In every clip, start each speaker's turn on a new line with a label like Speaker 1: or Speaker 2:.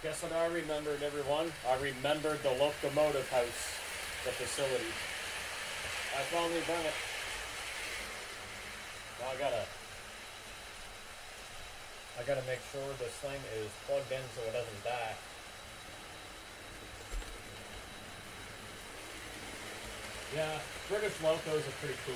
Speaker 1: Guess what I remembered, everyone? I remembered the locomotive house, the facility. I finally done it. Now I gotta make sure this thing is plugged in so it doesn't die. Yeah, British locos are pretty cool.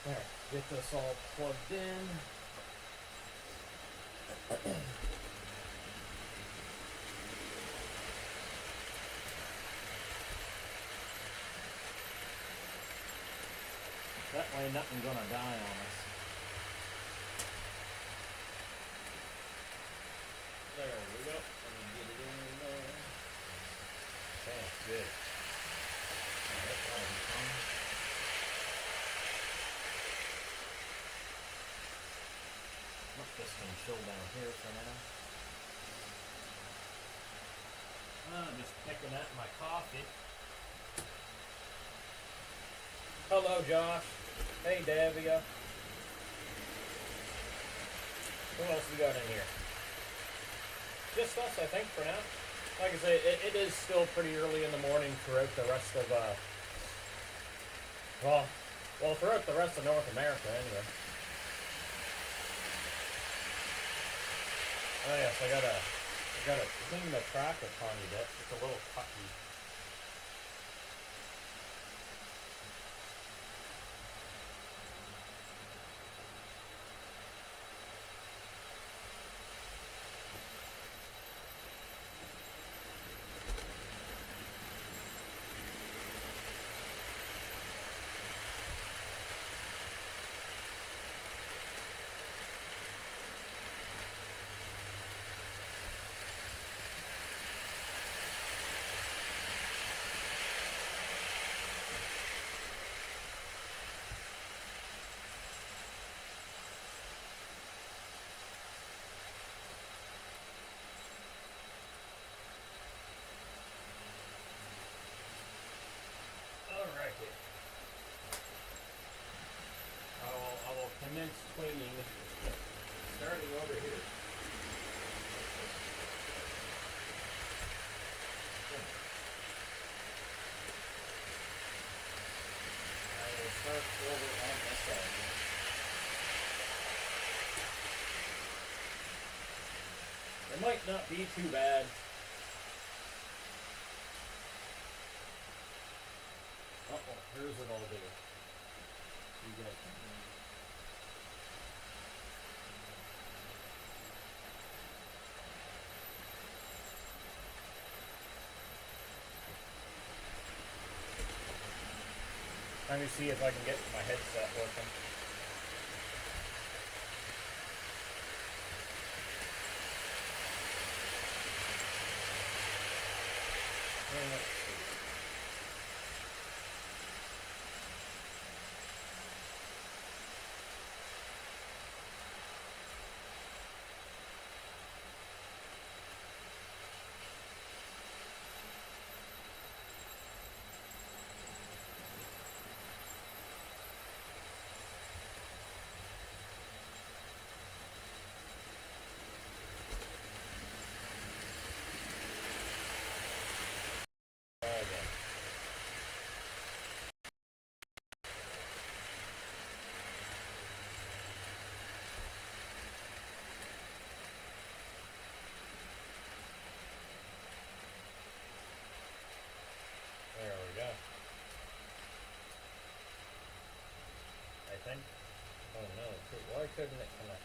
Speaker 1: There, get this all plugged in. That way nothing's gonna die on us. There we go. Let me get it in there. Okay, good. That's all fun. Let this can chill down here for now. I'm just picking at my coffee. Hello, Josh. Hey, Davia. Who else we got in here? Just us, I think, for now. Like I say, it is still pretty early in the morning throughout the rest of, well, throughout the rest of North America, anyway. Oh yes, I gotta clean the tractor tiny bit. It's a little pucky. I will commence cleaning, starting over here. I will start over on this side. It might not be too bad. Here's what I'll do. You get let me see if I can get my headset working. Let's see. There we go. I think. Oh no, why couldn't it connect?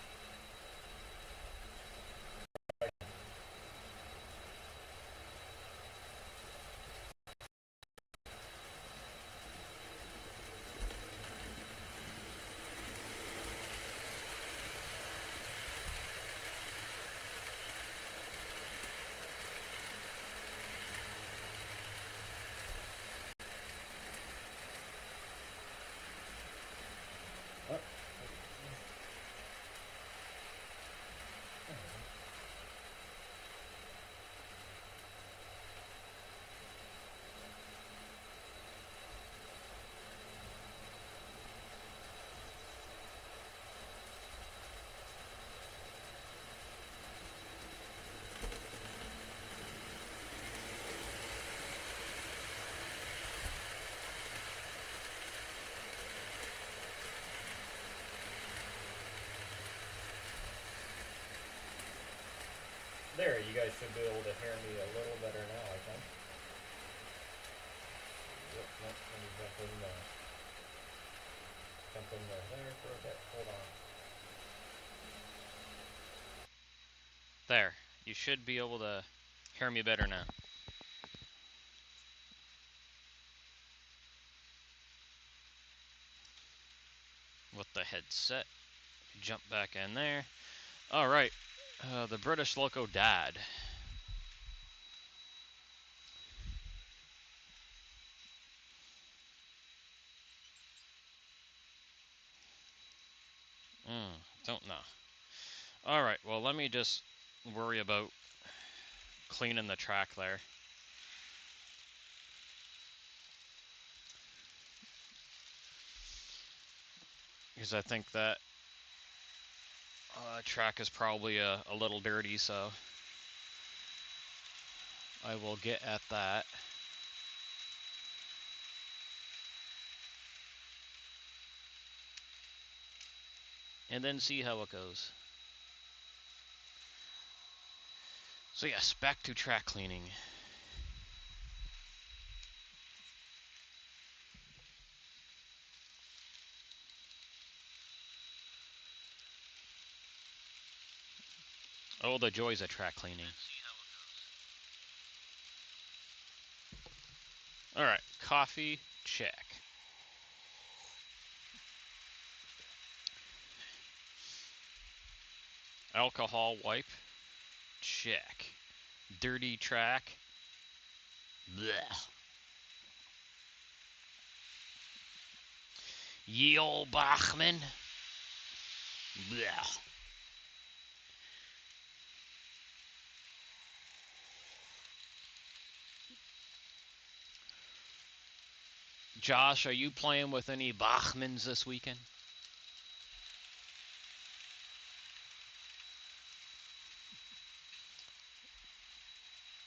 Speaker 1: There, you guys should be able to hear me a little better now, I think. Yep, nope, let me jump in there for a bit. Hold on.
Speaker 2: There. You should be able to hear me better now. With the headset. Jump back in there. Alright. The British Loco Dad. Don't know. Alright, well, let me just worry about cleaning the track there. Because I think that track is probably a little dirty, so I will get at that. And then see how it goes. So yes, back to track cleaning. Oh, the joys of track cleaning. Alright, coffee, check. Alcohol wipe, check. Dirty track, blech. Ye old Bachman, blech. Josh, are you playing with any Bachmans this weekend?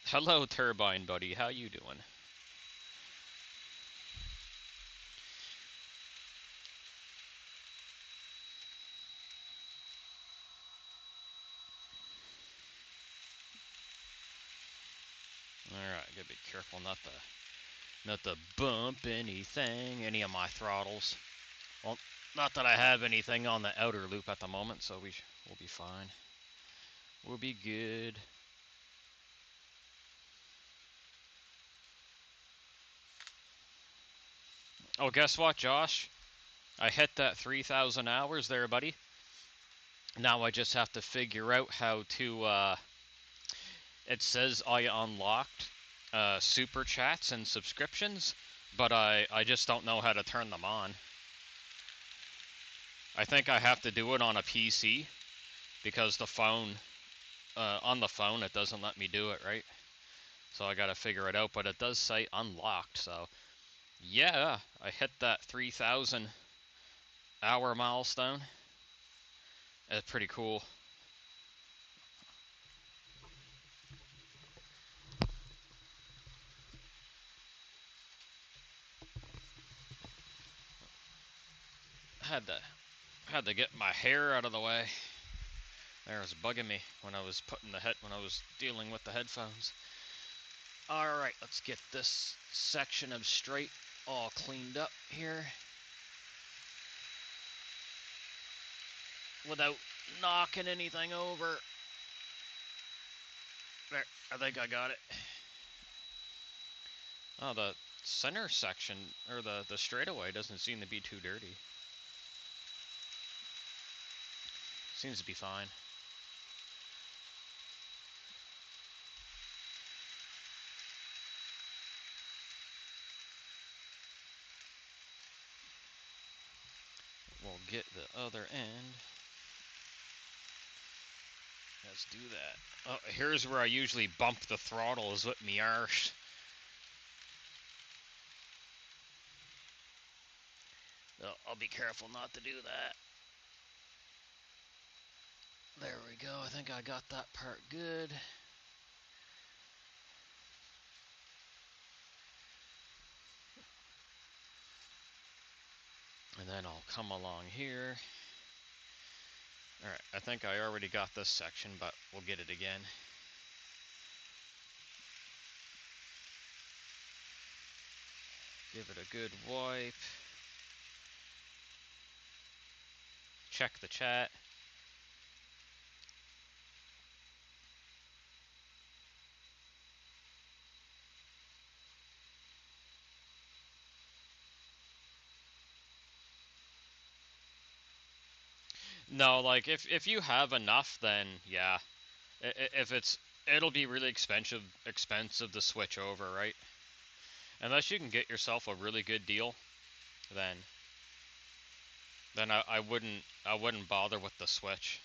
Speaker 2: Hello, Turbine Buddy. How you doing? Alright, gotta be careful not to bump anything, any of my throttles. Well, not that I have anything on the outer loop at the moment, so we'll be fine. We'll be good. Oh, guess what, Josh? I hit that 3,000 hours there, buddy. Now I just have to figure out how to, it says I unlocked super chats and subscriptions, but I just don't know how to turn them on. I think I have to do it on a PC, because the phone, on the phone, it doesn't let me do it, right? So I gotta figure it out, but it does say unlocked, so yeah, I hit that 3,000 hour milestone. It's pretty cool. Had to get my hair out of the way. There, was bugging me when I was dealing with the headphones. All right, let's get this section of straight all cleaned up here without knocking anything over. There, I think I got it. Oh, the center section, or the straightaway, doesn't seem to be too dirty. Seems to be fine. We'll get the other end. Let's do that. Oh, here's where I usually bump the throttle, is with me arse. Oh, I'll be careful not to do that. There we go. I think I got that part good. And then I'll come along here. Alright, I think I already got this section, but we'll get it again. Give it a good wipe. Check the chat. No, like if you have enough, then yeah. If it'll be really expensive to switch over, right? Unless you can get yourself a really good deal, then I wouldn't bother with the Switch.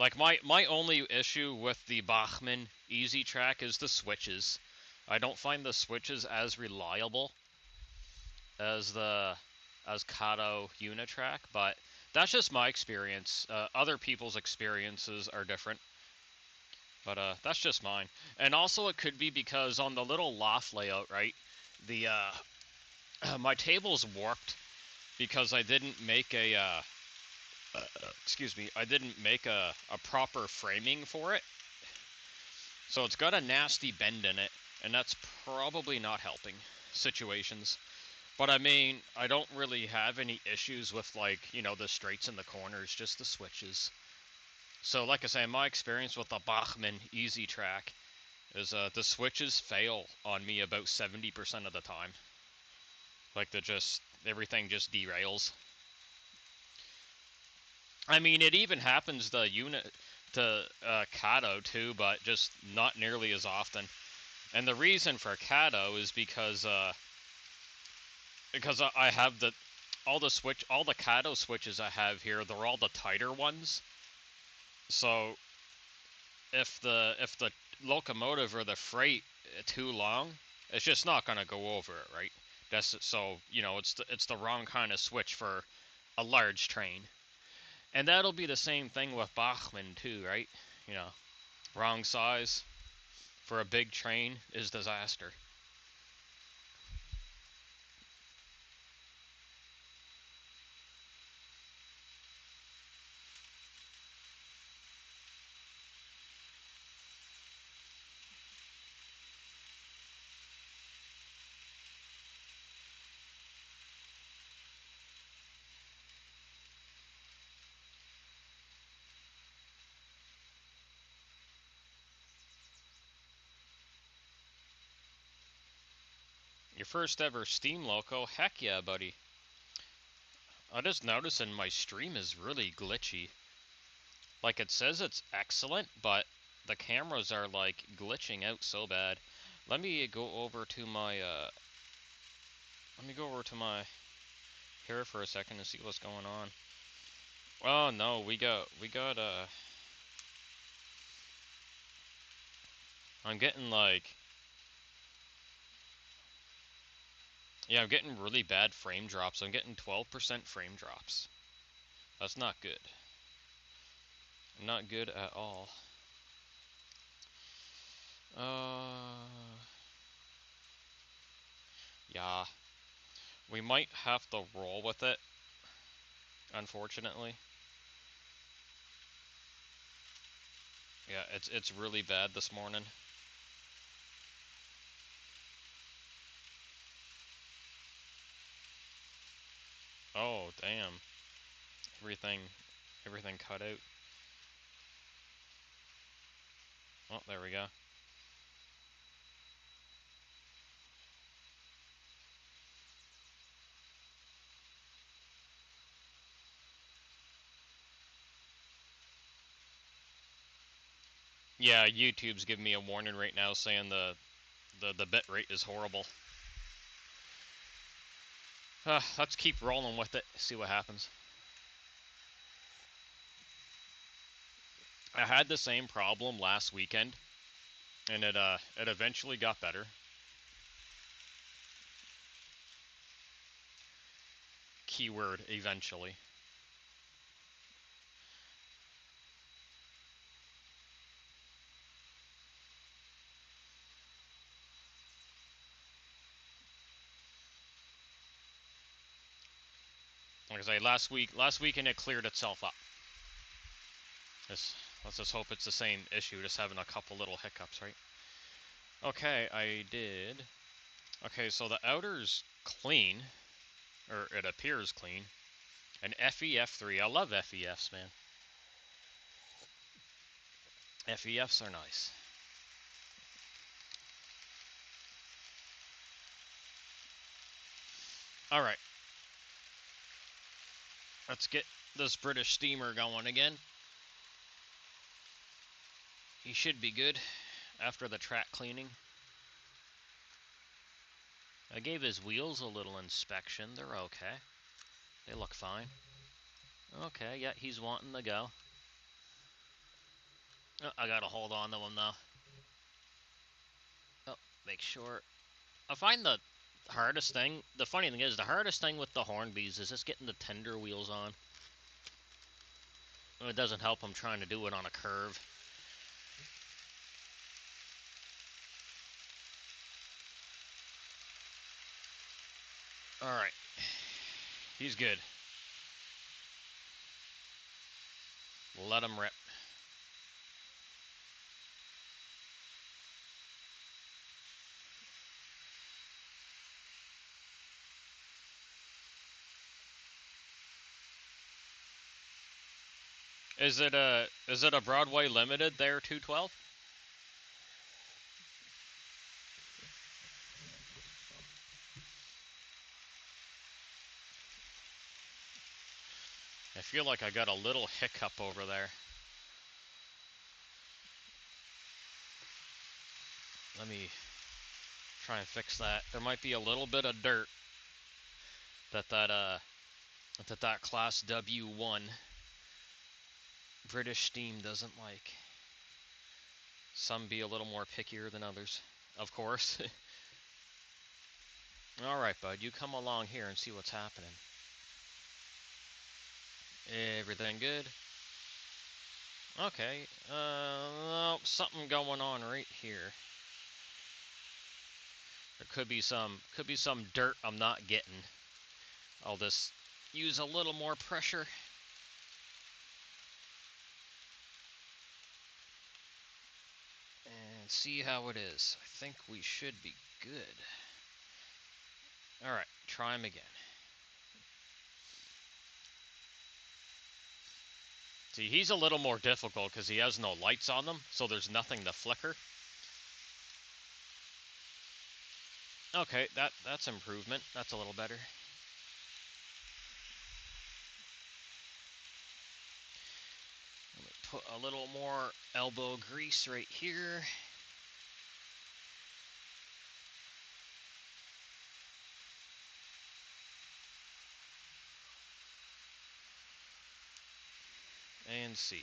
Speaker 2: Like my only issue with the Bachmann Easy Track is the switches. I don't find the switches as reliable as the as Kato Unitrack, but that's just my experience. Other people's experiences are different, but that's just mine. And also, it could be because on the little loft layout, right, the my table's warped because I didn't make a excuse me, I didn't make a proper framing for it. So it's got a nasty bend in it, and that's probably not helping situations. But I mean, I don't really have any issues with, like, the straights and the corners, just the switches. So like I say, my experience with the Bachmann Easy Track is the switches fail on me about 70% of the time. Like, everything just derails. I mean, it even happens to Kato too, but just not nearly as often. And the reason for Kato is because I have all the Kato switches I have here, they're all the tighter ones. So if the locomotive or the freight too long, it's just not gonna go over it, right? It's the wrong kind of switch for a large train. And that'll be the same thing with Bachmann too, right? Wrong size for a big train is disaster. Your first ever Steam Loco? Heck yeah, buddy. I just noticing my stream is really glitchy. Like, it says it's excellent, but the cameras are, like, glitching out so bad. Let me go over to my, here for a second and see what's going on. Oh, no, I'm getting, like, yeah, I'm getting really bad frame drops. I'm getting 12% frame drops. That's not good. Not good at all. Yeah. We might have to roll with it, unfortunately. Yeah, it's really bad this morning. Oh, damn. Everything everything cut out. Oh, there we go. Yeah, YouTube's giving me a warning right now saying the bit rate is horrible. Let's keep rolling with it, see what happens. I had the same problem last weekend, and it eventually got better. Keyword eventually. Like I say, last weekend it cleared itself up. Let's just hope it's the same issue, just having a couple little hiccups, right? Okay, I did. Okay, so the outer's clean, or it appears clean. An FEF3. I love FEFs, man. FEFs are nice. Alright, let's get this British steamer going again. He should be good after the track cleaning. I gave his wheels a little inspection. They're okay. They look fine. Okay, yeah, he's wanting to go. Oh, I gotta hold on to him though. Oh, make sure. I find the hardest thing, the funny thing is, the hardest thing with the Hornbys is just getting the tender wheels on. It doesn't help him trying to do it on a curve. Alright. He's good. Let him rip. Is it a Broadway Limited there, 212? I feel like I got a little hiccup over there. Let me try and fix that. There might be a little bit of dirt that Class W1 British Steam doesn't like. Some be a little more pickier than others, of course. Alright, bud, you come along here and see what's happening. Everything good? Okay, well, something going on right here. There could be some dirt I'm not getting. I'll just use a little more pressure. And see how it is. I think we should be good. Alright, try him again. See, he's a little more difficult because he has no lights on them, so there's nothing to flicker. Okay, that's improvement. That's a little better. Let me put a little more elbow grease right here. And see.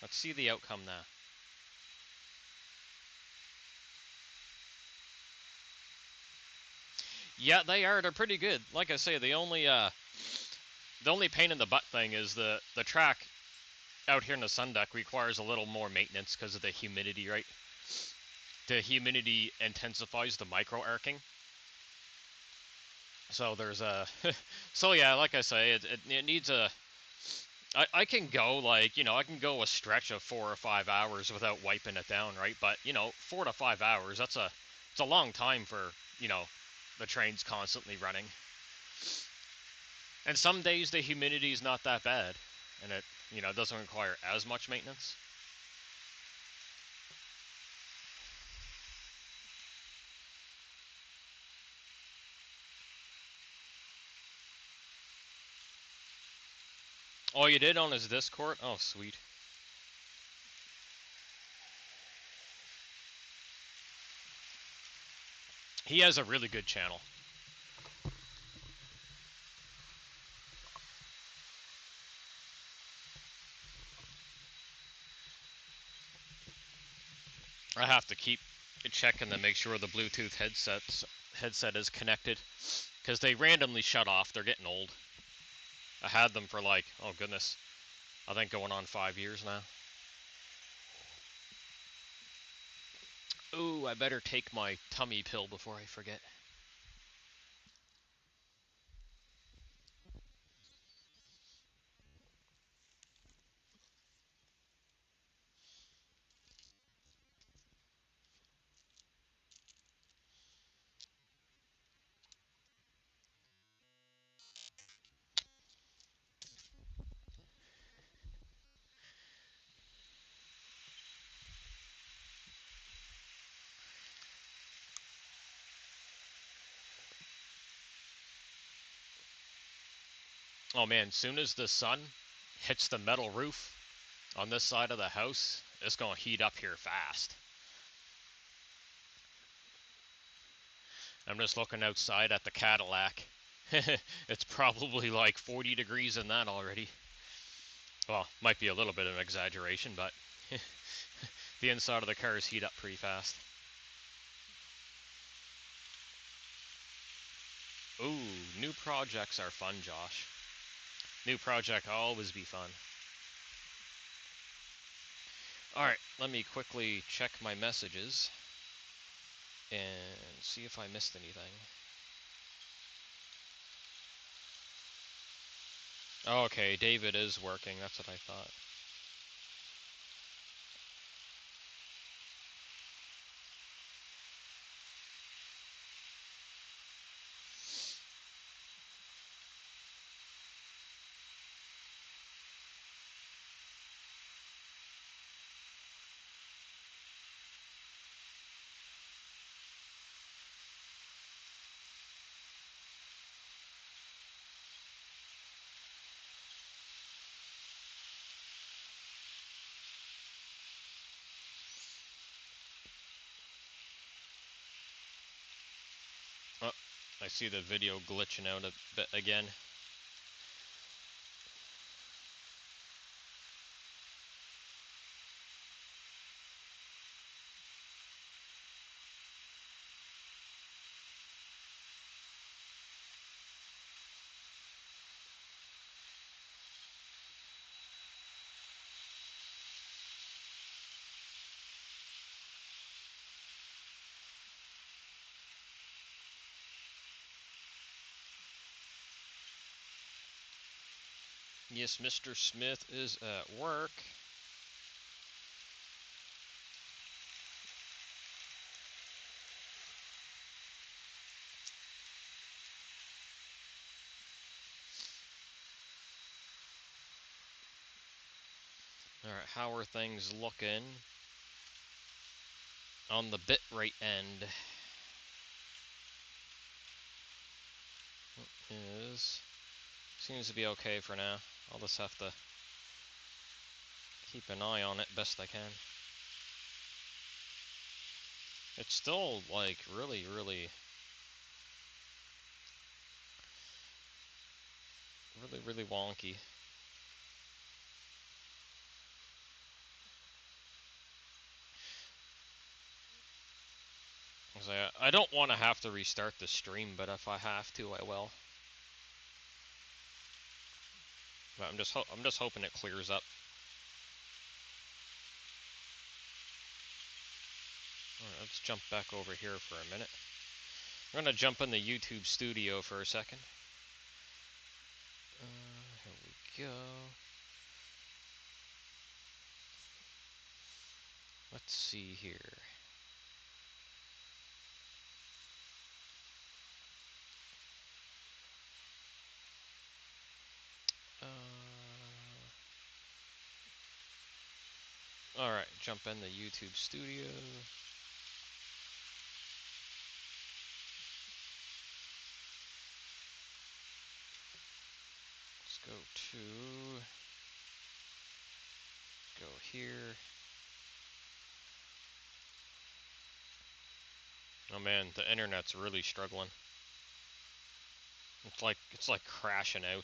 Speaker 2: Let's see the outcome now. Yeah, they are. They're pretty good. Like I say, the only pain in the butt thing is the track out here in the sun deck requires a little more maintenance because of the humidity, right? The humidity intensifies the micro arcing. So there's a so yeah, like I say, it needs a I can go like, I can go a stretch of 4 or 5 hours without wiping it down, right? But 4 to 5 hours, it's a long time for the train's constantly running. And some days the humidity is not that bad, and it doesn't require as much maintenance. Oh, you did on his Discord? Oh, sweet. He has a really good channel. I have to keep checking to make sure the Bluetooth headset is connected, because they randomly shut off. They're getting old. I had them for like, oh goodness, I think going on 5 years now. Ooh, I better take my tummy pill before I forget. Oh man, soon as the sun hits the metal roof on this side of the house, it's gonna heat up here fast. I'm just looking outside at the Cadillac. It's probably like 40 degrees in that already. Well, might be a little bit of an exaggeration, but the inside of the cars heat up pretty fast. Ooh, new projects are fun, Josh. New project always be fun. Alright, let me quickly check my messages and see if I missed anything. Okay, David is working, that's what I thought. Oh, I see the video glitching out a bit again. Yes, Mr. Smith is at work. Alright, how are things looking on the bitrate end? Seems to be okay for now. I'll just have to keep an eye on it best I can. It's still like really wonky. I don't want to have to restart the stream, but if I have to, I will. But I'm just hoping it clears up. Alright, let's jump back over here for a minute. I'm gonna jump in the YouTube studio for a second. Here we go. Let's see here. Alright, jump in the YouTube studio. Let's go here. Oh man, the internet's really struggling. It's like crashing out.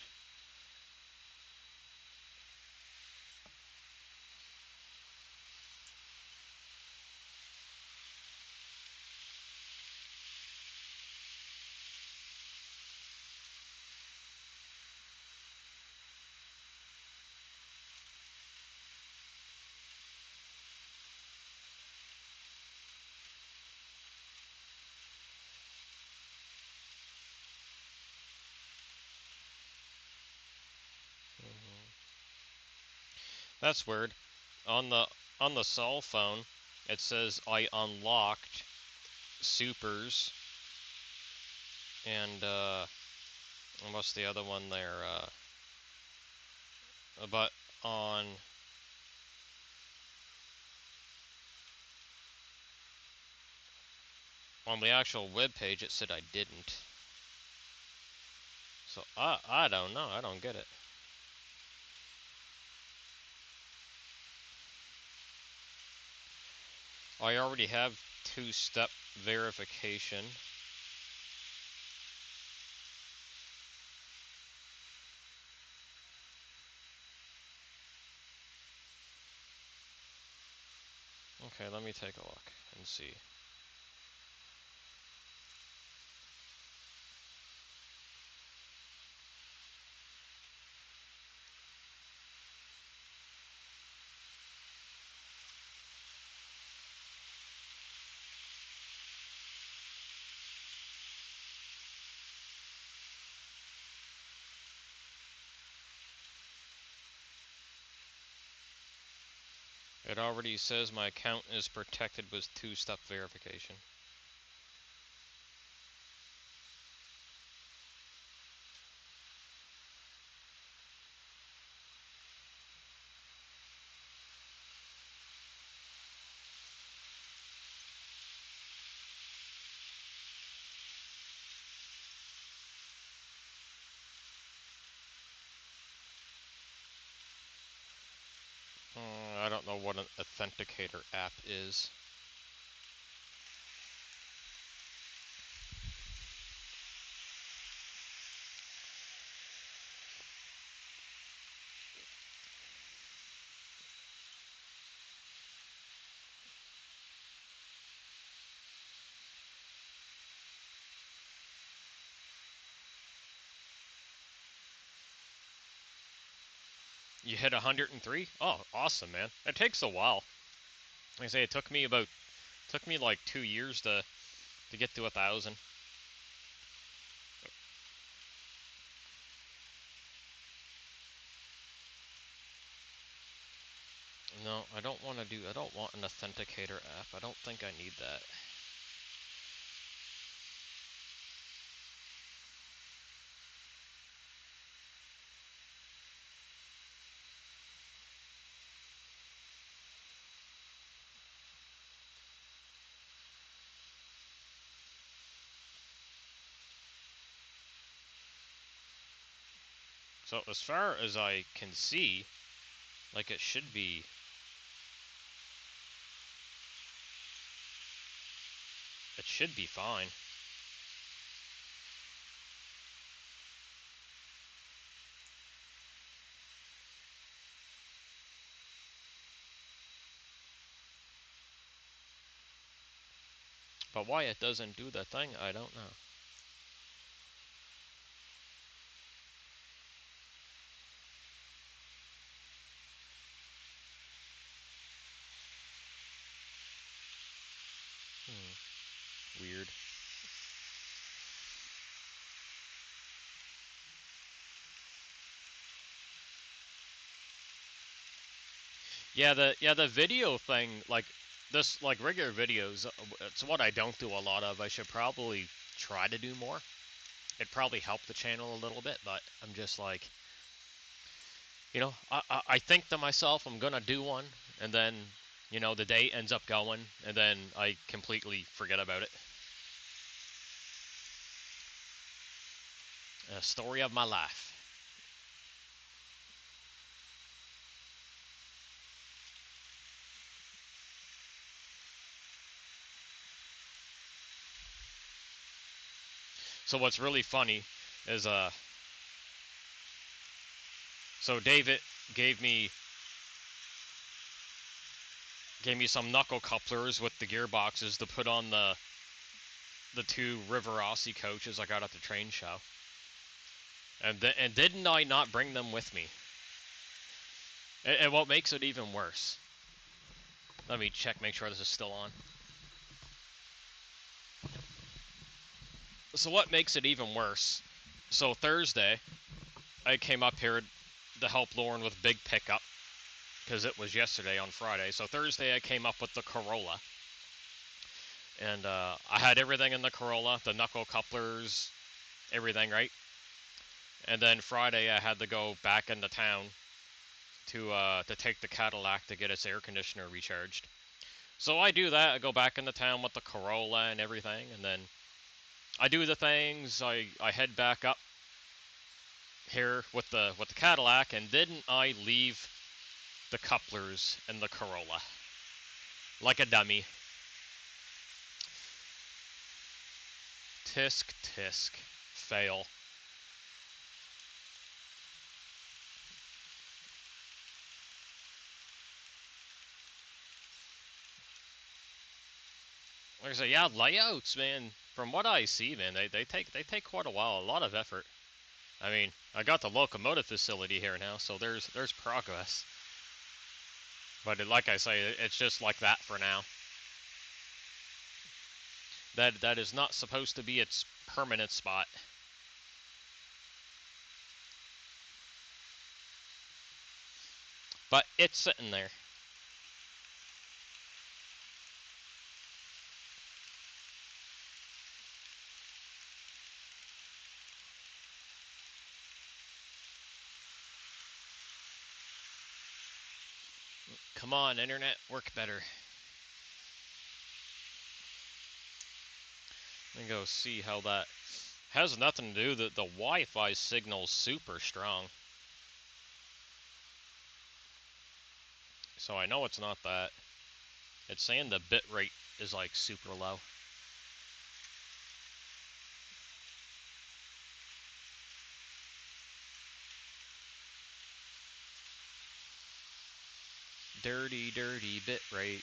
Speaker 2: That's weird. On the cell phone, it says I unlocked supers and what's the other one there? But on the actual web page, it said I didn't. So I don't know. I don't get it. I already have two-step verification. Okay, let me take a look and see. It already says my account is protected with two-step verification. I don't know what an authenticator app is. You hit 103? Oh, awesome, man. It takes a while. Like I say, it took me like 2 years to get to 1,000. No, I don't want an authenticator app. I don't think I need that. So as far as I can see, like it should be fine. But why it doesn't do the thing, I don't know. Weird. Yeah, the video thing, like this, like regular videos, it's what I don't do a lot of. I should probably try to do more. It'd probably help the channel a little bit, but I'm just like, I think to myself I'm gonna do one, and then, the day ends up going, and then I completely forget about it. A story of my life. So what's really funny is so David gave me some knuckle couplers with the gearboxes to put on the two River Rossi coaches I got at the train show. And didn't I not bring them with me? And what makes it even worse? Let me check, make sure this is still on. So what makes it even worse? So Thursday, I came up here to help Lauren with big pickup, because it was yesterday on Friday. So Thursday I came up with the Corolla. And I had everything in the Corolla, the knuckle couplers, everything, right? And then Friday I had to go back into town to take the Cadillac to get its air conditioner recharged. So I do that. I go back into town with the Corolla and everything, and then I do the things. I head back up here with the Cadillac, and didn't I leave the couplers in the Corolla like a dummy? Tisk tisk. Fail. Like I say, yeah, layouts, man. From what I see, man, they take quite a while, a lot of effort. I mean, I got the locomotive facility here now, so there's progress. But like I say, it's just like that for now. That is not supposed to be its permanent spot. But it's sitting there. Come on, internet, work better. Let me go see how that has nothing to do. The Wi-Fi signal's super strong. So I know it's not that. It's saying the bit rate is like super low. Dirty, dirty bit rate.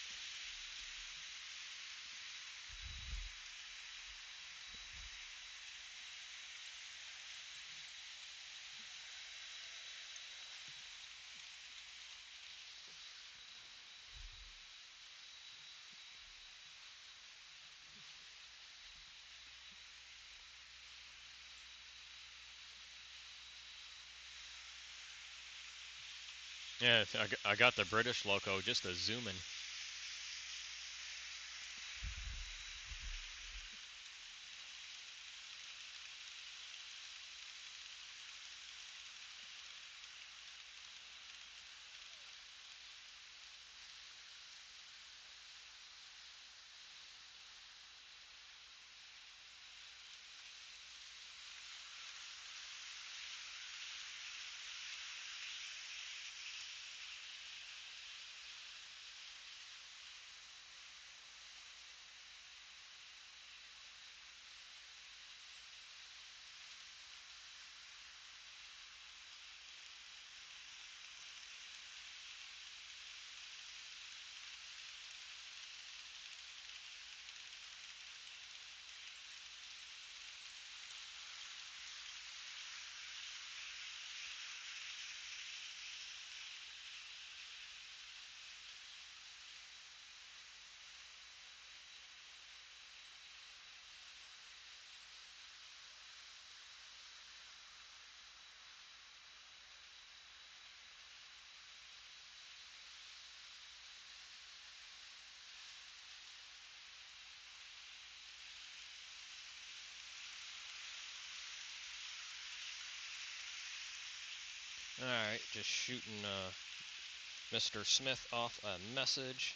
Speaker 2: Yeah, I got the British loco just a zooming. Alright, just shooting Mr. Smith off a message.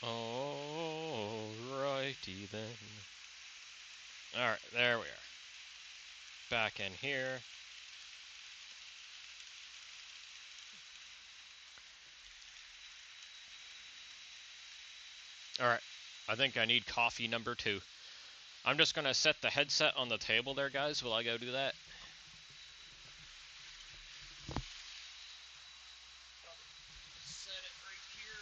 Speaker 2: Alrighty then. Alright, there we are. Back in here. Alright, I think I need coffee number 2. I'm just gonna set the headset on the table there, guys, while I go do that. Set it right here.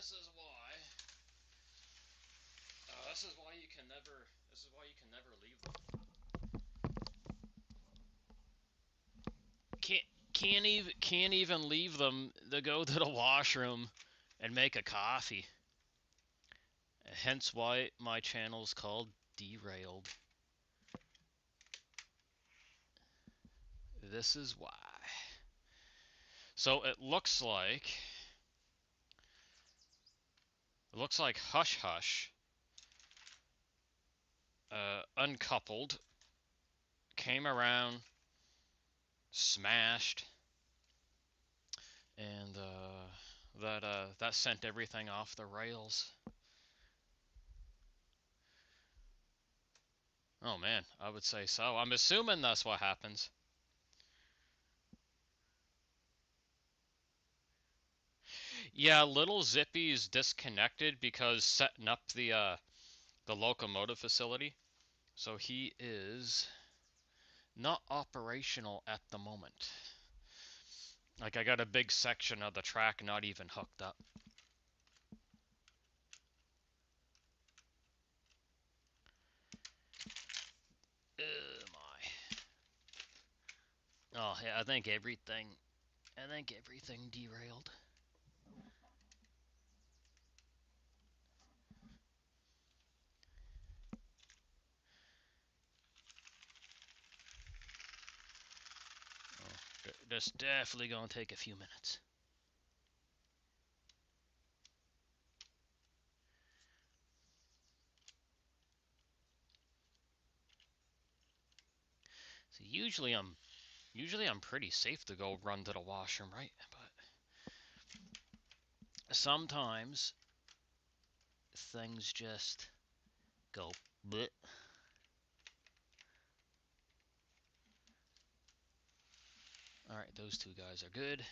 Speaker 2: this is why. This is why you can never. This is why you can never leave them. Can't even leave them to go to the washroom and make a coffee. Hence why my channel's called Derailed. This is why. So it looks like Hush Hush uncoupled, came around, smashed, and that sent everything off the rails. Oh man, I would say so. I'm assuming that's what happens. Yeah, little Zippy's disconnected because setting up the locomotive facility, so he is not operational at the moment. Like, I got a big section of the track not even hooked up. My. Oh yeah, I think everything derailed. Oh, that's definitely gonna take a few minutes. So usually I'm pretty safe to go run to the washroom, right? But sometimes things just go bleh. Alright, those two guys are good.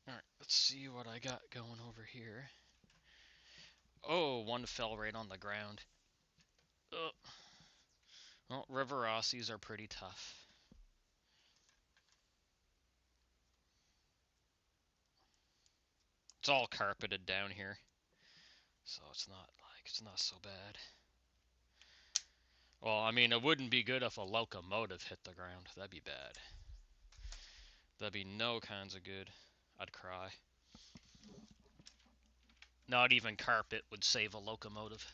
Speaker 2: Alright, let's see what I got going over here. Oh, one fell right on the ground. Ugh. Well, River Rossies are pretty tough. It's all carpeted down here, so it's not so bad. Well, I mean, it wouldn't be good if a locomotive hit the ground. That'd be bad. That'd be no kinds of good. I'd cry. Not even carpet would save a locomotive.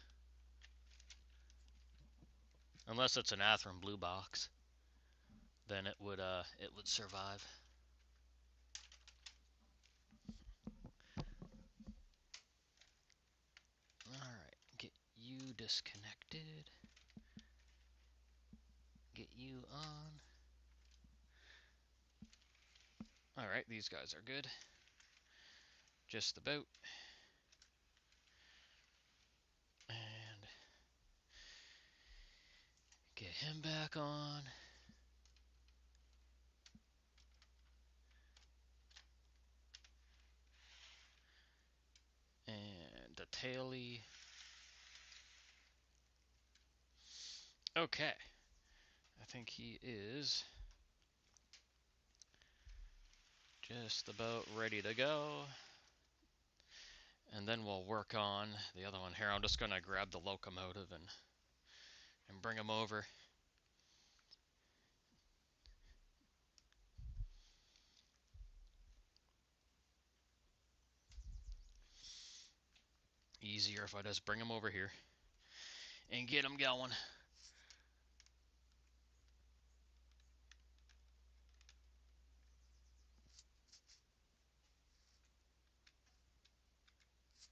Speaker 2: Unless it's an Athearn blue box. Then it would survive. Alright, get you disconnected. Get you on. Alright, these guys are good. Just about. And get him back on. And the tailie. Okay. I think he is just about ready to go. And then we'll work on the other one here. I'm just going to grab the locomotive and bring him over. Easier if I just bring him over here and get him going.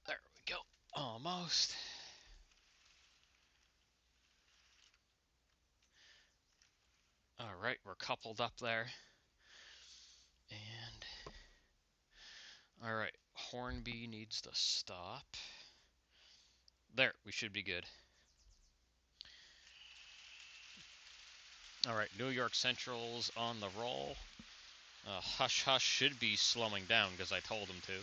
Speaker 2: There we go. Almost. Alright, we're coupled up there. And alright, Hornby needs to stop. There, we should be good. Alright, New York Central's on the roll. Hush Hush should be slowing down because I told him to.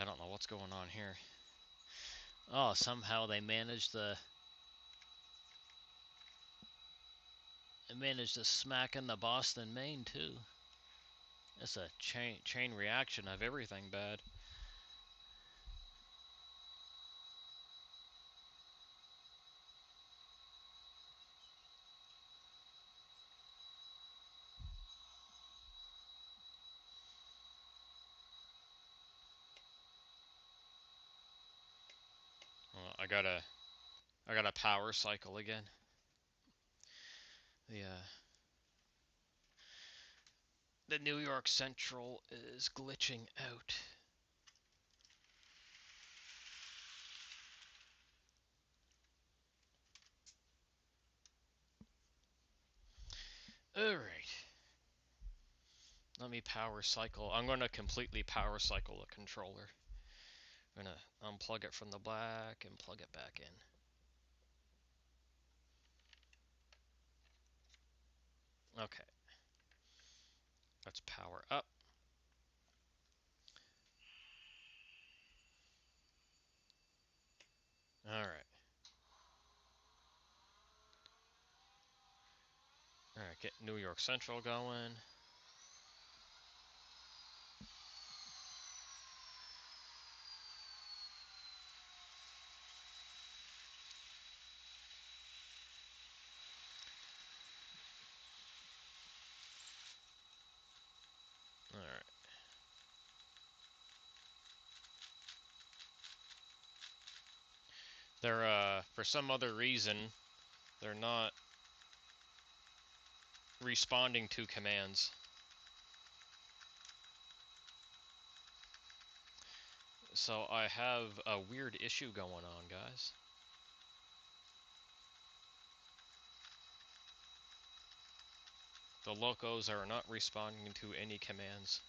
Speaker 2: I don't know what's going on here. Oh, somehow they managed to smack in the Boston, Maine too. It's a chain reaction of everything bad. I gotta power cycle again. The New York Central is glitching out. Alright. Let me power cycle. I'm going to completely power cycle the controller. I'm going to unplug it from the black and plug it back in. Okay. Let's power up. Alright. Alright, get New York Central going. Alright. They're, for some other reason, they're not responding to commands. So I have a weird issue going on, guys. The locos are not responding to any commands.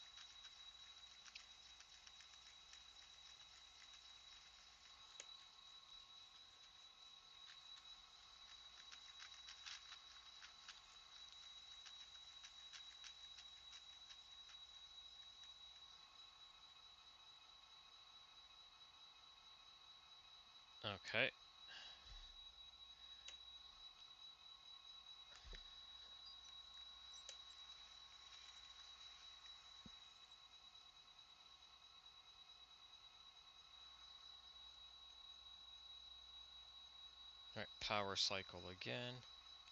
Speaker 2: Okay. Alright, power cycle again.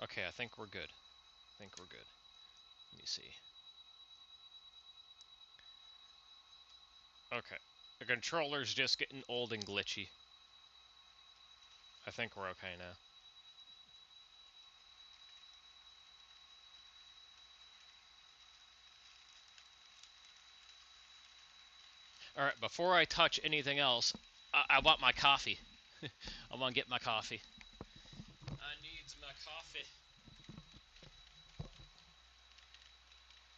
Speaker 2: Okay, I think we're good. Let me see. Okay. The controller's just getting old and glitchy. I think we're okay now. Alright, before I touch anything else, I want my coffee. I want to get my coffee. I needs my coffee.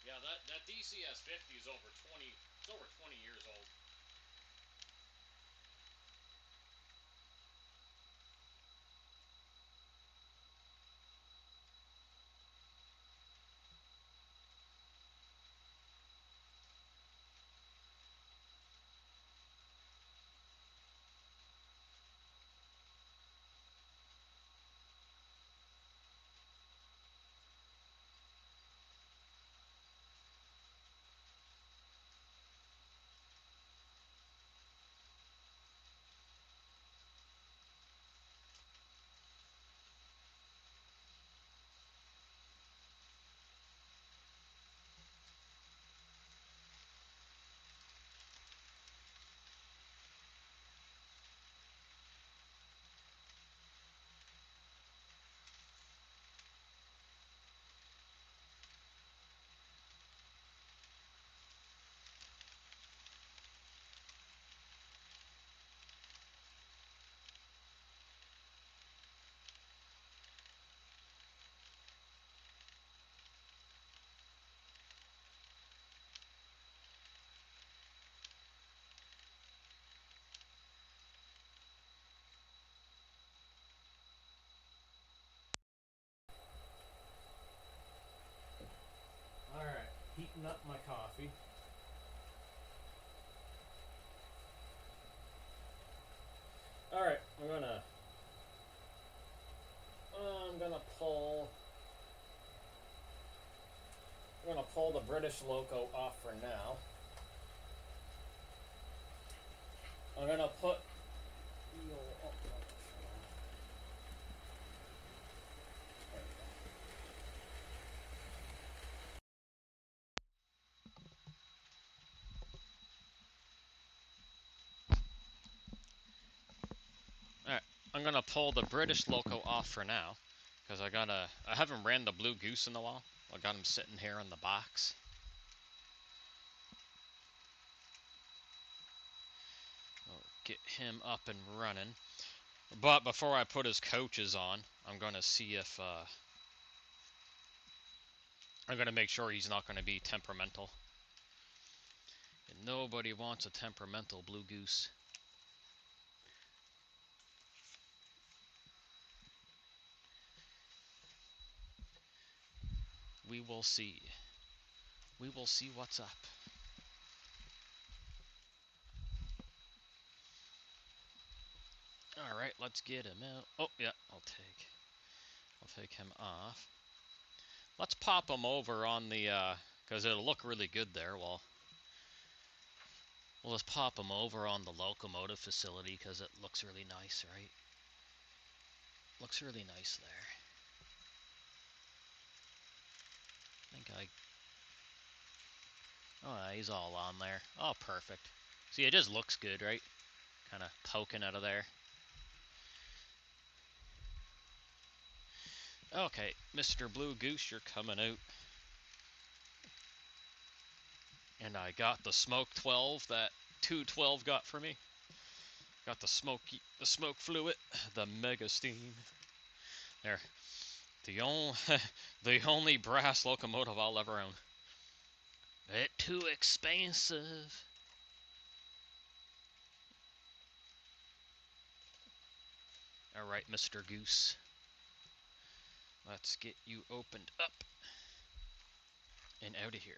Speaker 2: Yeah, that DCS 50 is over 20. It's over 20 years old. Alright, heating up my coffee.
Speaker 1: I'm gonna pull the British loco off for now. I'm gonna put the old, oh, there we
Speaker 2: Alright, I'm gonna pull the British loco off for now, because I haven't ran the Blue Goose in a while. I got him sitting here in the box. I'll get him up and running. But before I put his coaches on, I'm gonna see if, I'm gonna make sure he's not gonna be temperamental. And nobody wants a temperamental Blue Goose. We will see. We will see what's up. Alright, let's get him out. Oh, yeah, I'll take him off. Let's pop him over on the, because it'll look really good there. Well, we'll just pop him over on the locomotive facility because it looks really nice, right? Looks really nice there. I think oh, he's all on there. Oh, perfect. See, it just looks good, right? Kind of poking out of there. Okay, Mr. Blue Goose, you're coming out. And I got the Smoke 12 that 212 got for me. Got the smoke fluid, the Mega Steam. There, the only the only brass locomotive I'll ever own. It too expensive. All right, Mr. Goose. Let's get you opened up and out of here.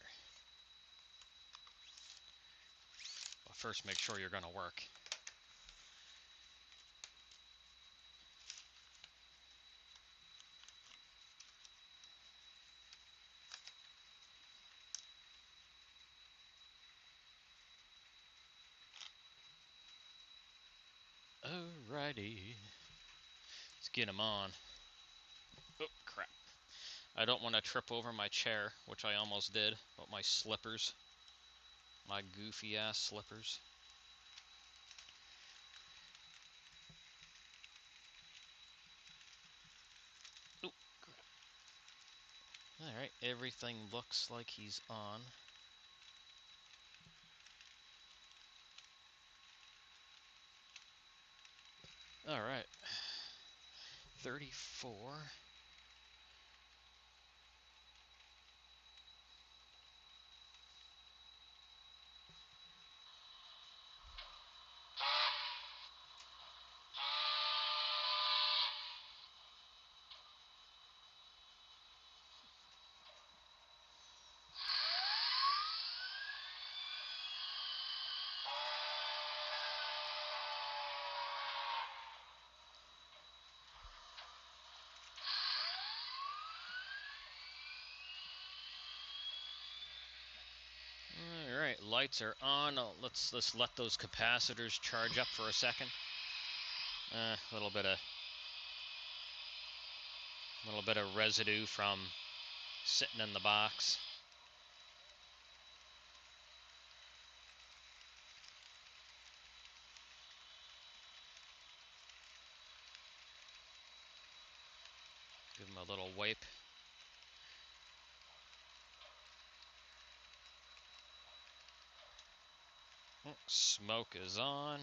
Speaker 2: But first, make sure you're gonna work. Alrighty. Let's get him on. Oh, crap. I don't want to trip over my chair, which I almost did, but my slippers. My goofy-ass slippers. Oh, crap. Alright, everything looks like he's on. Alright. 34. Alright, lights are on. Let's let those capacitors charge up for a second. A little bit of residue from sitting in the box. Give them a little wipe. Oh, smoke is on.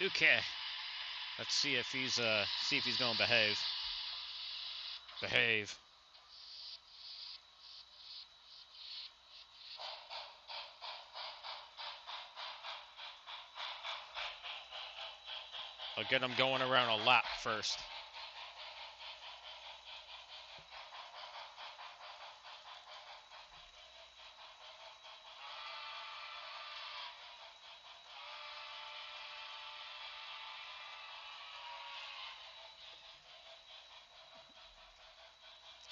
Speaker 2: Okay. Let's see if he's going to behave. Behave. I'll get him going around a lap first.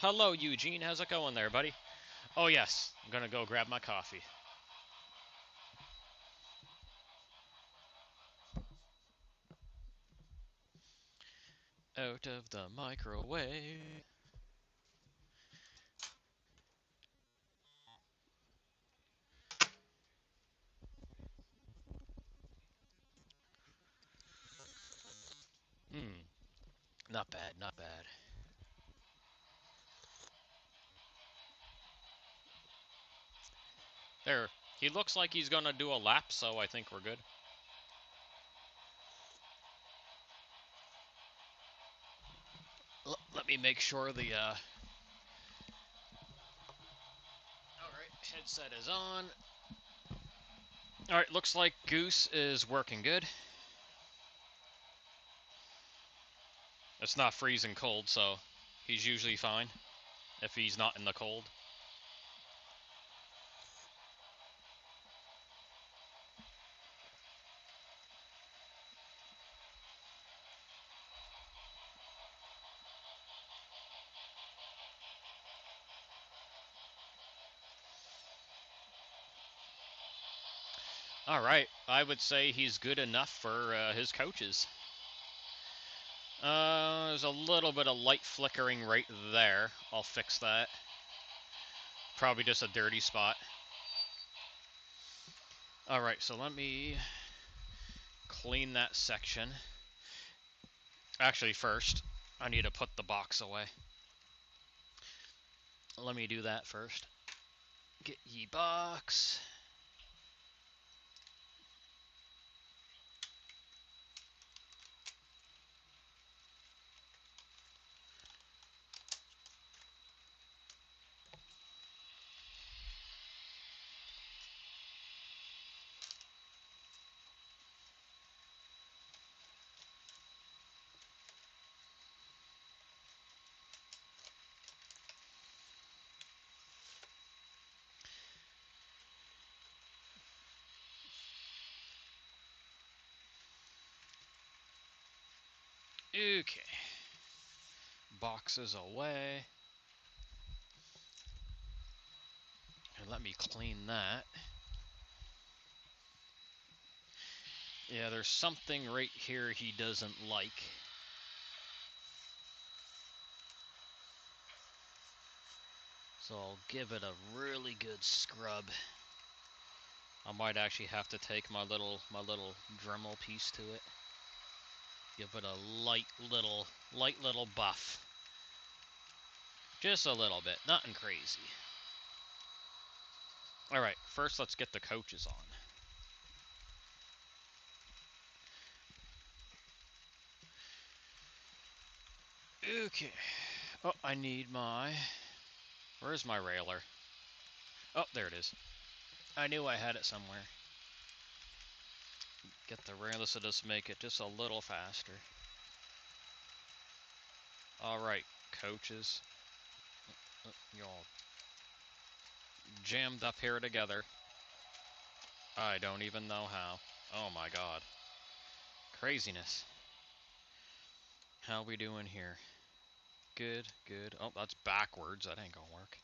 Speaker 2: Hello, Eugene. How's it going there, buddy? Oh, yes. I'm going to go grab my coffee. Out of the microwave. Hmm. Not bad, not bad. There. He looks like he's going to do a lap, so I think we're good. Let me make sure the, Alright, headset is on. Alright, looks like Goose is working good. It's not freezing cold, so he's usually fine if he's not in the cold. Alright, I would say he's good enough for his coaches. There's a little bit of light flickering right there. I'll fix that. Probably just a dirty spot. Alright, so let me clean that section. Actually, first, I need to put the box away. Let me do that first. Get ye box. Okay. Boxes away. And let me clean that. Yeah, there's something right here he doesn't like. So I'll give it a really good scrub. I might actually have to take my little Dremel piece to it. Give it a light little buff. Just a little bit, nothing crazy. Alright, first let's get the coaches on. Okay. Oh, I need my... Where's my railer? Oh, there it is. I knew I had it somewhere. Get the railer so just make it just a little faster. Alright, coaches. You're all jammed up here together. I don't even know how. Oh my god. Craziness. How we doing here? Good, good. Oh, that's backwards. That ain't gonna work.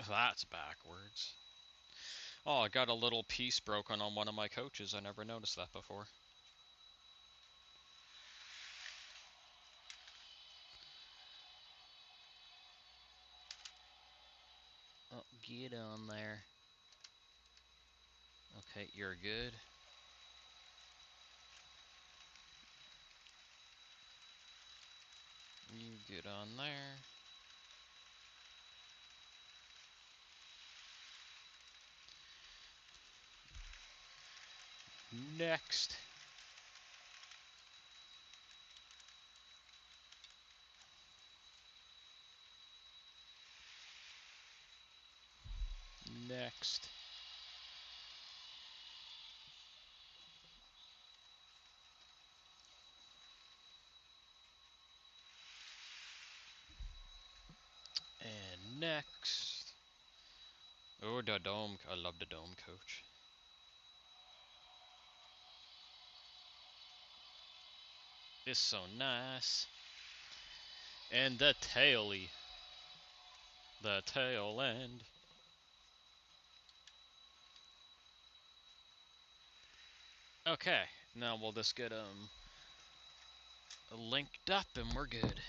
Speaker 2: That's backwards. Oh, I got a little piece broken on one of my coaches. I never noticed that before. Oh, get on there. Okay, you're good. You get on there. Next. Next. And next. Oh, the dome. I love the dome coach. It's so nice. And the taily. The tail end. Okay, now we'll just get linked up and we're good.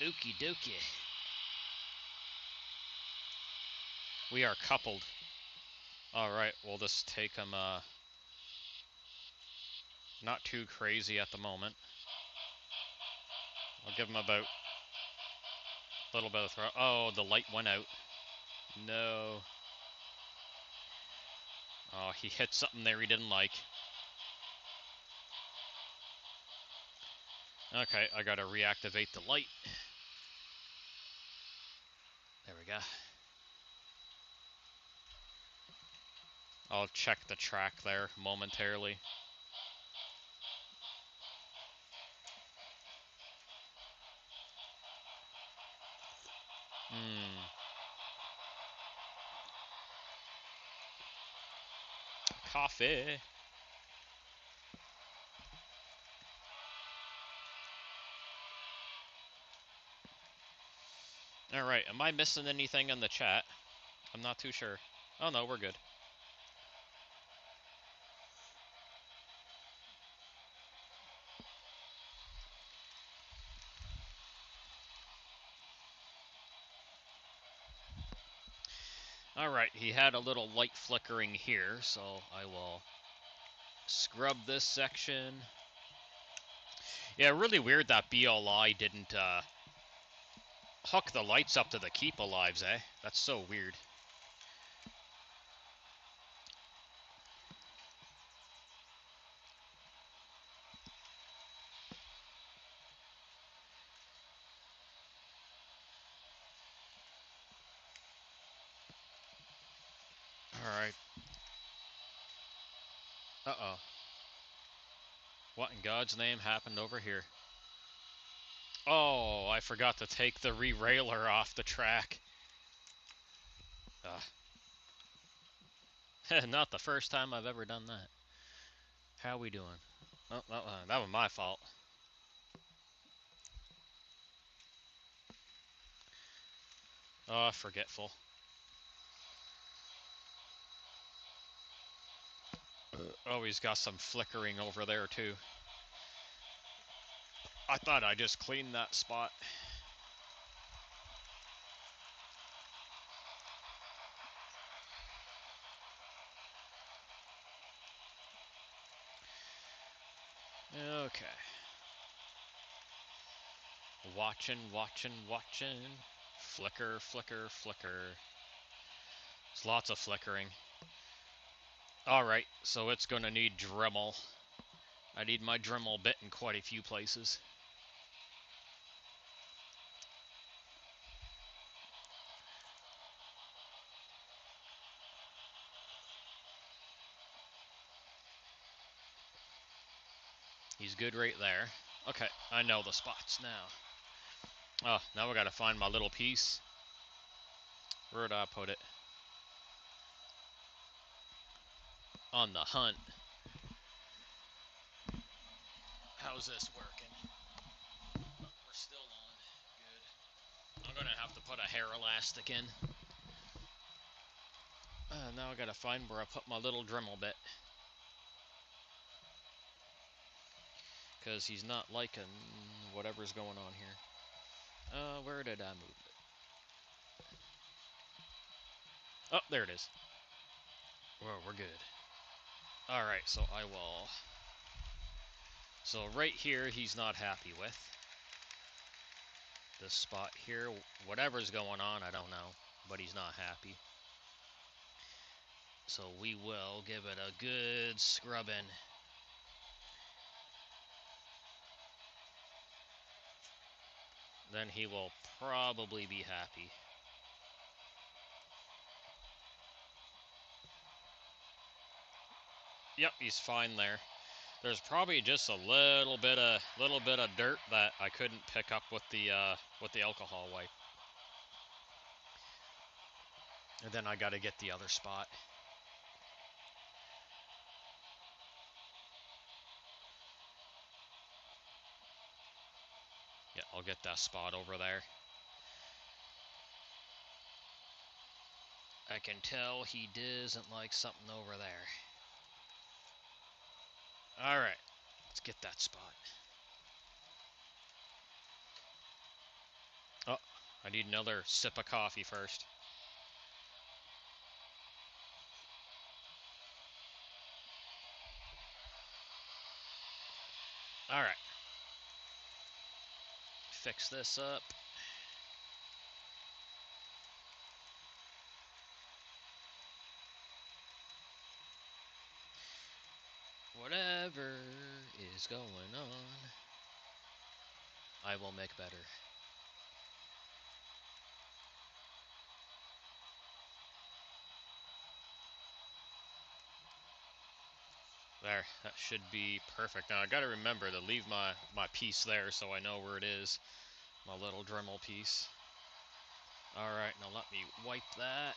Speaker 2: Okie dokie. We are coupled. Alright, we'll just take them, not too crazy at the moment. I'll give him about a little bit of throw. Oh, the light went out. No. Oh, he hit something there he didn't like. Okay, I gotta reactivate the light. There we go. I'll check the track there momentarily. Coffee. Alright, am I missing anything in the chat? I'm not too sure. Oh no, we're good. Alright, he had a little light flickering here, so I will scrub this section. Yeah, really weird that BLI didn't hook the lights up to the keep alives, eh? That's so weird. Alright. Uh-oh. What in God's name happened over here? Oh, I forgot to take the re-railer off the track. Not the first time I've ever done that. How we doing? Oh, that was my fault. Oh, forgetful. Oh, he's got some flickering over there, too. I thought I just cleaned that spot. Okay. Watching. Flicker, flicker, flicker. There's lots of flickering. Alright, so it's gonna need Dremel. I need my Dremel bit in quite a few places. He's good right there. Okay, I know the spots now. Oh, now we gotta find my little piece. Where'd I put it? On the hunt. How's this working? Oh, we're still on. Good. I'm gonna have to put a hair elastic in. Now I gotta find where I put my little Dremel bit. Because he's not liking whatever's going on here. Where did I move it? Oh, there it is. Well, we're good. Alright, so I will... So right here, he's not happy with. This spot here, whatever's going on, I don't know. But he's not happy. So we will give it a good scrubbing. Then he will probably be happy. Yep, he's fine there. There's probably just a little bit of dirt that I couldn't pick up with the alcohol wipe. And then I got to get the other spot. Yeah, I'll get that spot over there. I can tell he doesn't like something over there. Alright, let's get that spot. Oh, I need another sip of coffee first. Alright. Fix this up. Whatever is going on, I will make better. There, that should be perfect. Now I gotta remember to leave my piece there so I know where it is. My little Dremel piece. Alright, now let me wipe that.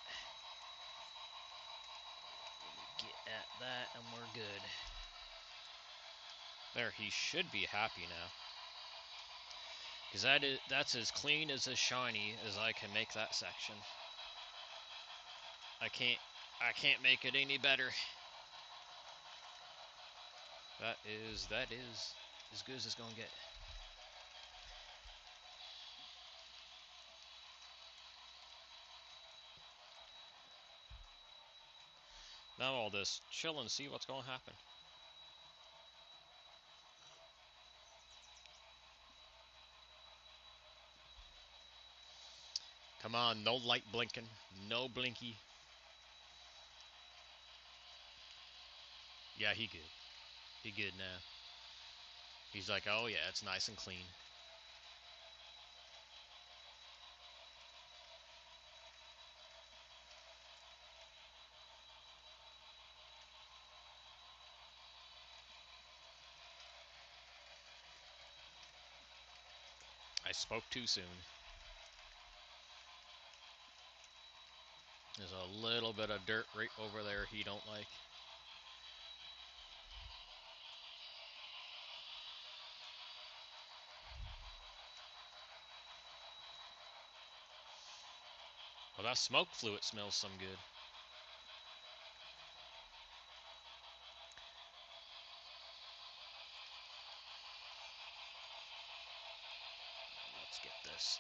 Speaker 2: Get at that and we're good. There, he should be happy now. Because that's as clean as shiny as I can make that section. I can't make it any better. That is as good as it's gonna get. Now I'll just chill and see what's gonna happen. Come on, no light blinking, no blinky. Yeah, he good. He good now. He's like, oh yeah, it's nice and clean. I spoke too soon. There's a little bit of dirt right over there he don't like. Well, that smoke fluid smells some good. Let's get this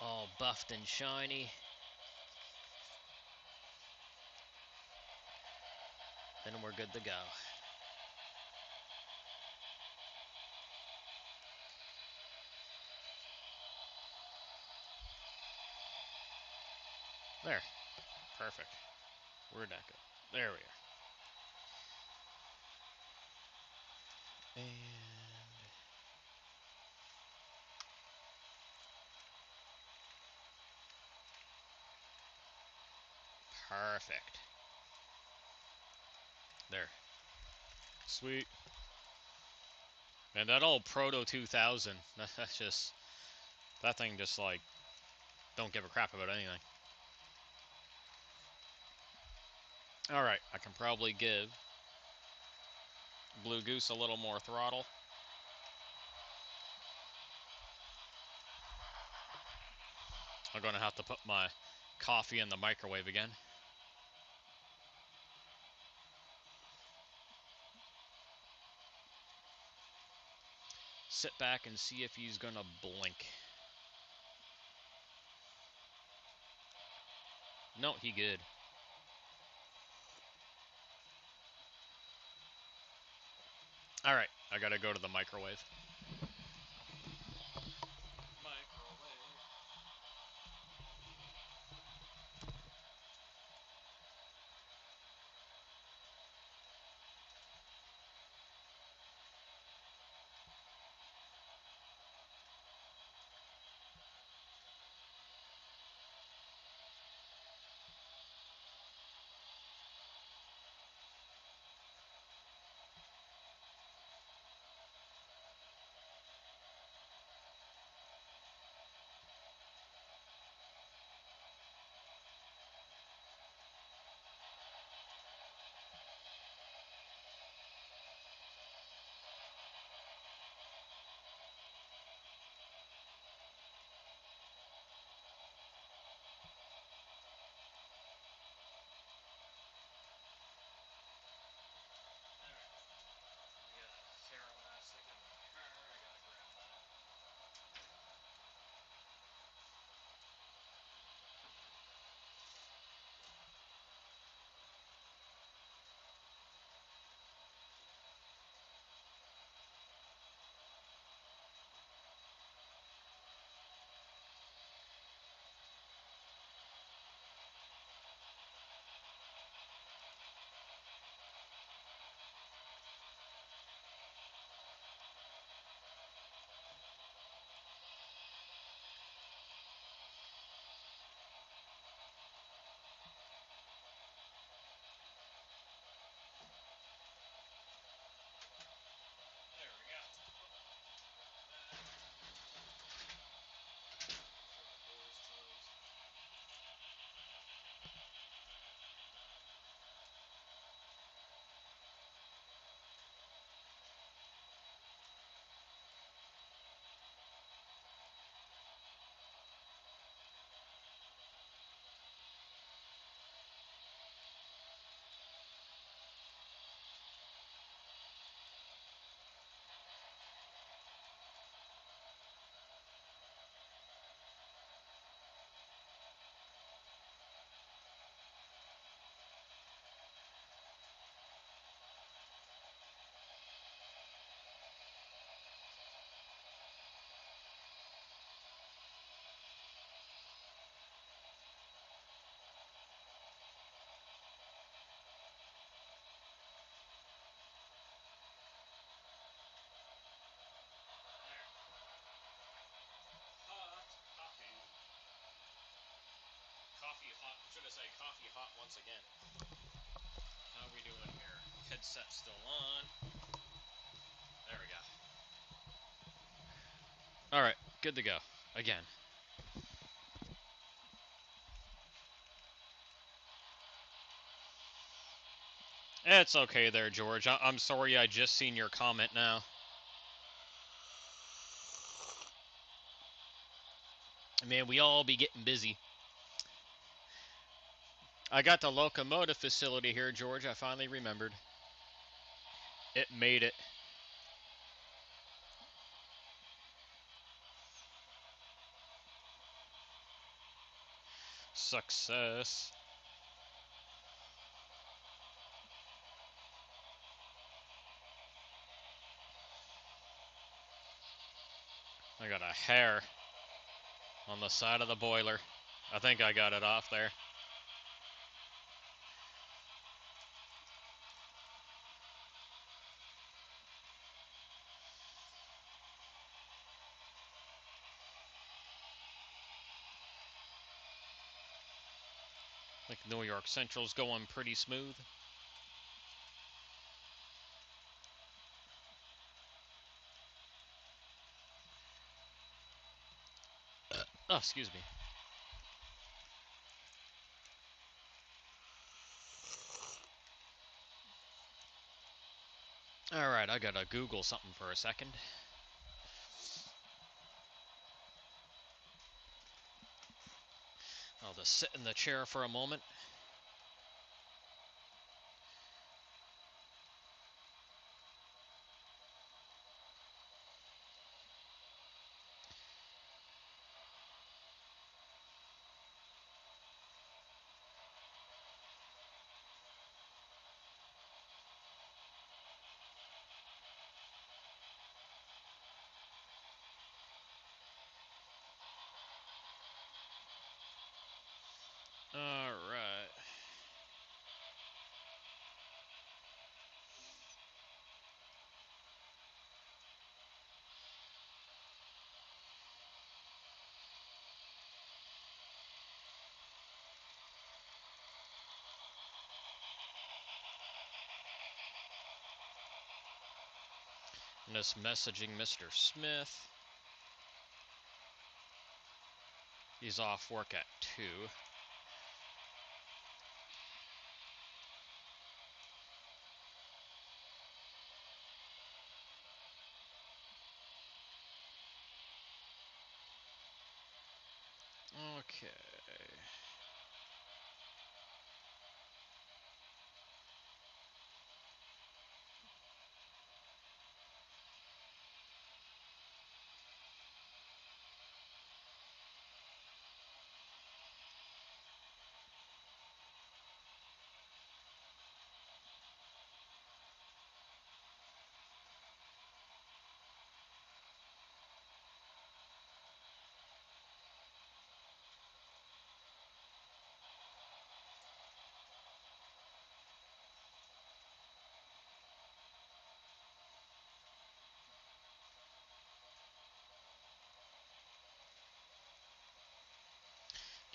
Speaker 2: all buffed and shiny. Then we're good to go. There. Perfect. Where'd that go? There we are. And perfect. There. Sweet. And that old Proto 2000, that's just, that thing just like, don't give a crap about anything. Alright, I can probably give Blue Goose a little more throttle. I'm going to have to put my coffee in the microwave again. Sit back and see if he's going to blink. No, he good. Alright, I gotta go to the microwave. gonna say coffee hot once again. How are we doing here? Headset still on. There we go. Alright, good to go. Again. It's okay there, George. I'm sorry I just seen your comment now. Man, we all be getting busy. I got the locomotive facility here, George. I finally remembered. It made it. Success. I got a hair on the side of the boiler. I think I got it off there. I think New York Central's going pretty smooth. Oh, excuse me. Alright, I gotta Google something for a second. I'll just sit in the chair for a moment. Alright. And just messaging Mr. Smith. He's off work at 2. Okay.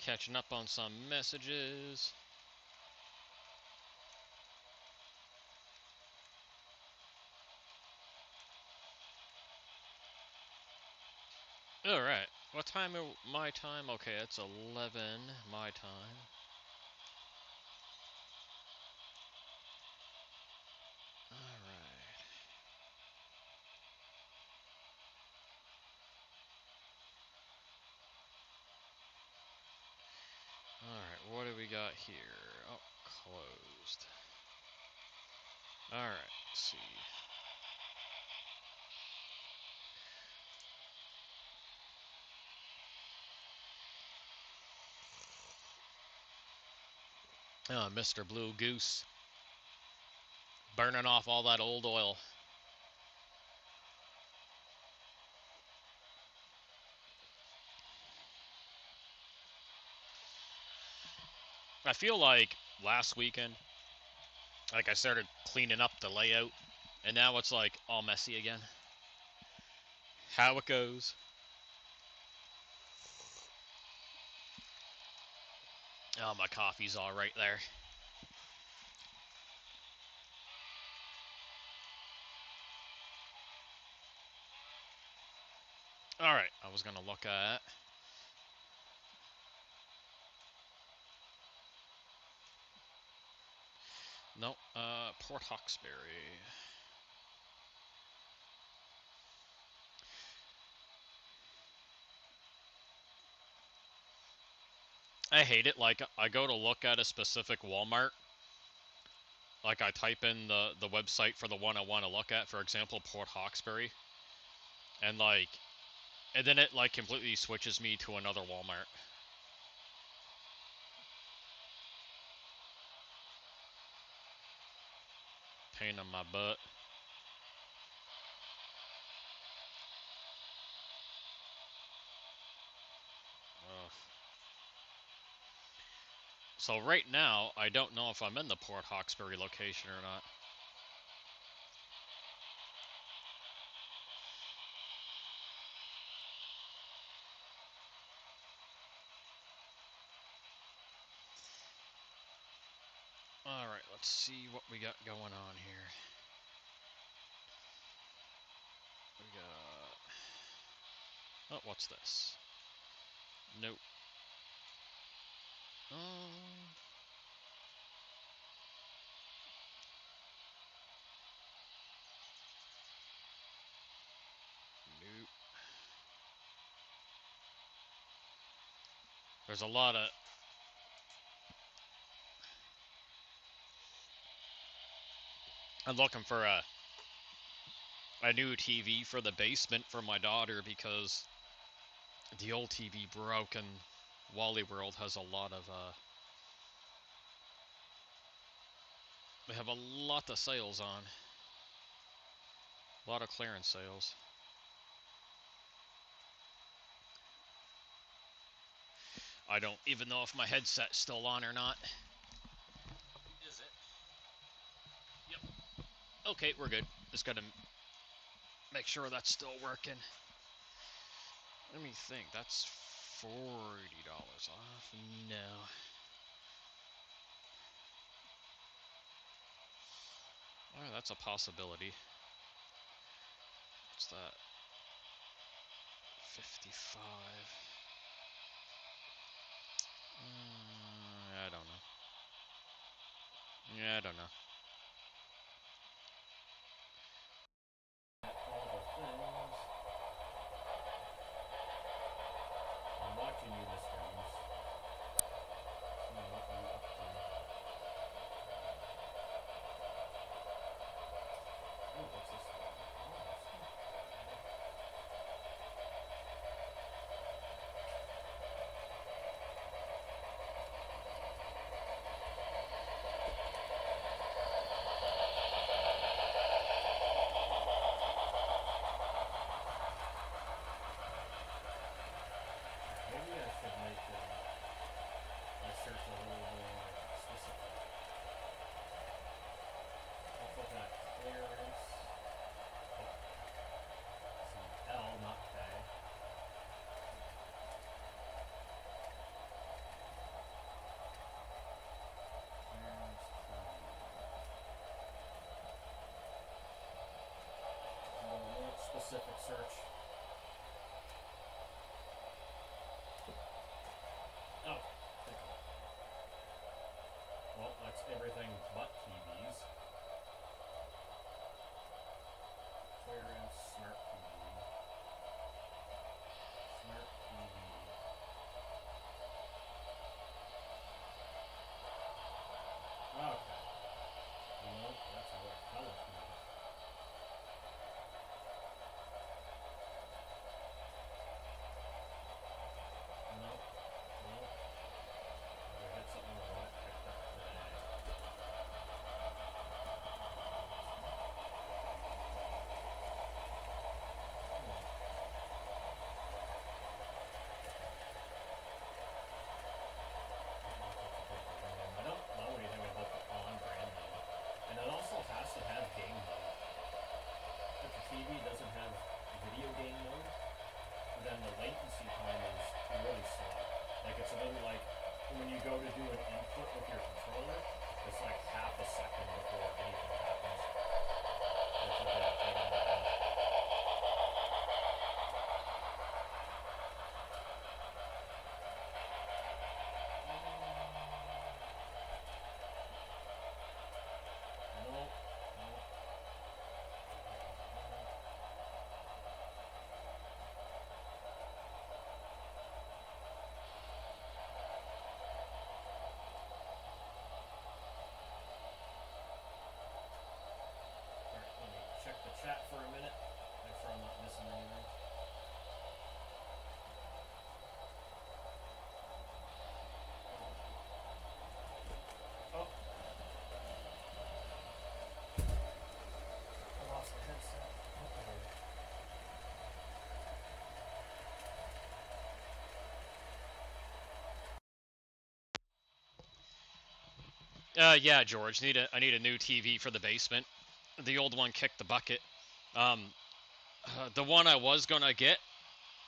Speaker 2: Catching up on some messages. Alright. What time are my time? Okay, it's 11 my time. Alright. Alright, what do we got here? Oh, closed. Alright, let's see. Oh, Mr. Blue Goose. Burning off all that old oil. I feel like last weekend, like I started cleaning up the layout, and now it's like all messy again. How it goes. Oh, my coffee's all right there. All right, I was gonna look at. No, Port Hawkesbury. I hate it. Like, I go to look at a specific Walmart. Like, I type in the website for the one I want to look at, for example, Port Hawkesbury. And, like, and then it, like, completely switches me to another Walmart. Pain in my butt. Ugh. So right now, I don't know if I'm in the Port Hawkesbury location or not. Alright, let's see what we got going on here. We got... Oh, what's this? Nope. Nope. There's a lot of... I'm looking for a new TV for the basement for my daughter because the old TV broke, and Wally World has a lot of they have a lot of sales on. A lot of clearance sales. I don't even know if my headset's still on or not. Is it? Yep. Okay, we're good. Just gotta make sure that's still working. Let me think. That's $40 off. No. Oh, that's a possibility. What's that? 55. I don't know. Yeah, I don't know.
Speaker 1: I'm watching you, Mr. Goose. Seeing what you up to. Ooh, what's this one? Oh, that's not bad.
Speaker 2: Yeah, George. I need a new TV for the basement. The old one kicked the bucket. Um, the one I was gonna get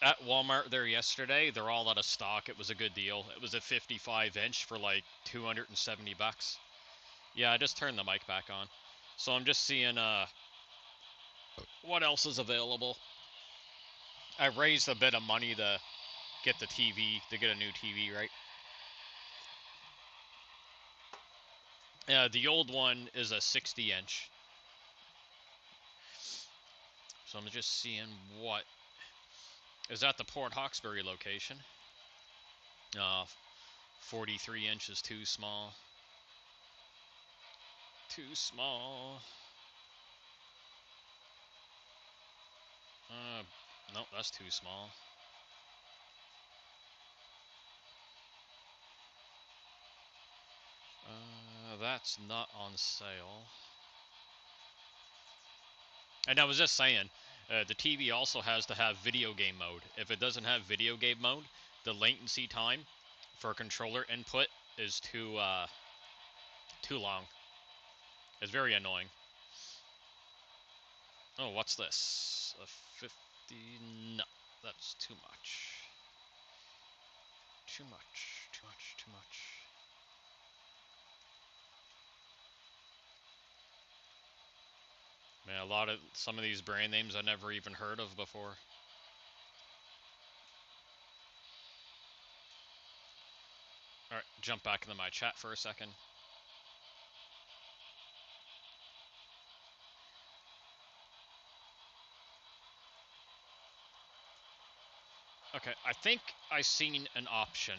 Speaker 2: at Walmart there yesterday, they're all out of stock. It was a good deal. It was a 55 inch for like $270. Yeah, I just turned the mic back on. So I'm just seeing what else is available. I raised a bit of money to get the TV, to get a new TV, right? The old one is a 60 inch. So I'm just seeing what is at the Port Hawkesbury location. 43 inches too small. Too small. Nope, that's too small. That's not on sale. And I was just saying, the TV also has to have video game mode. If it doesn't have video game mode, the latency time for controller input is too long. It's very annoying. Oh, what's this? A 50? No, that's too much. Too much. Too much. Too much. Man, some of these brand names I never even heard of before. All right, jump back into my chat for a second. Okay, I think I seen an option.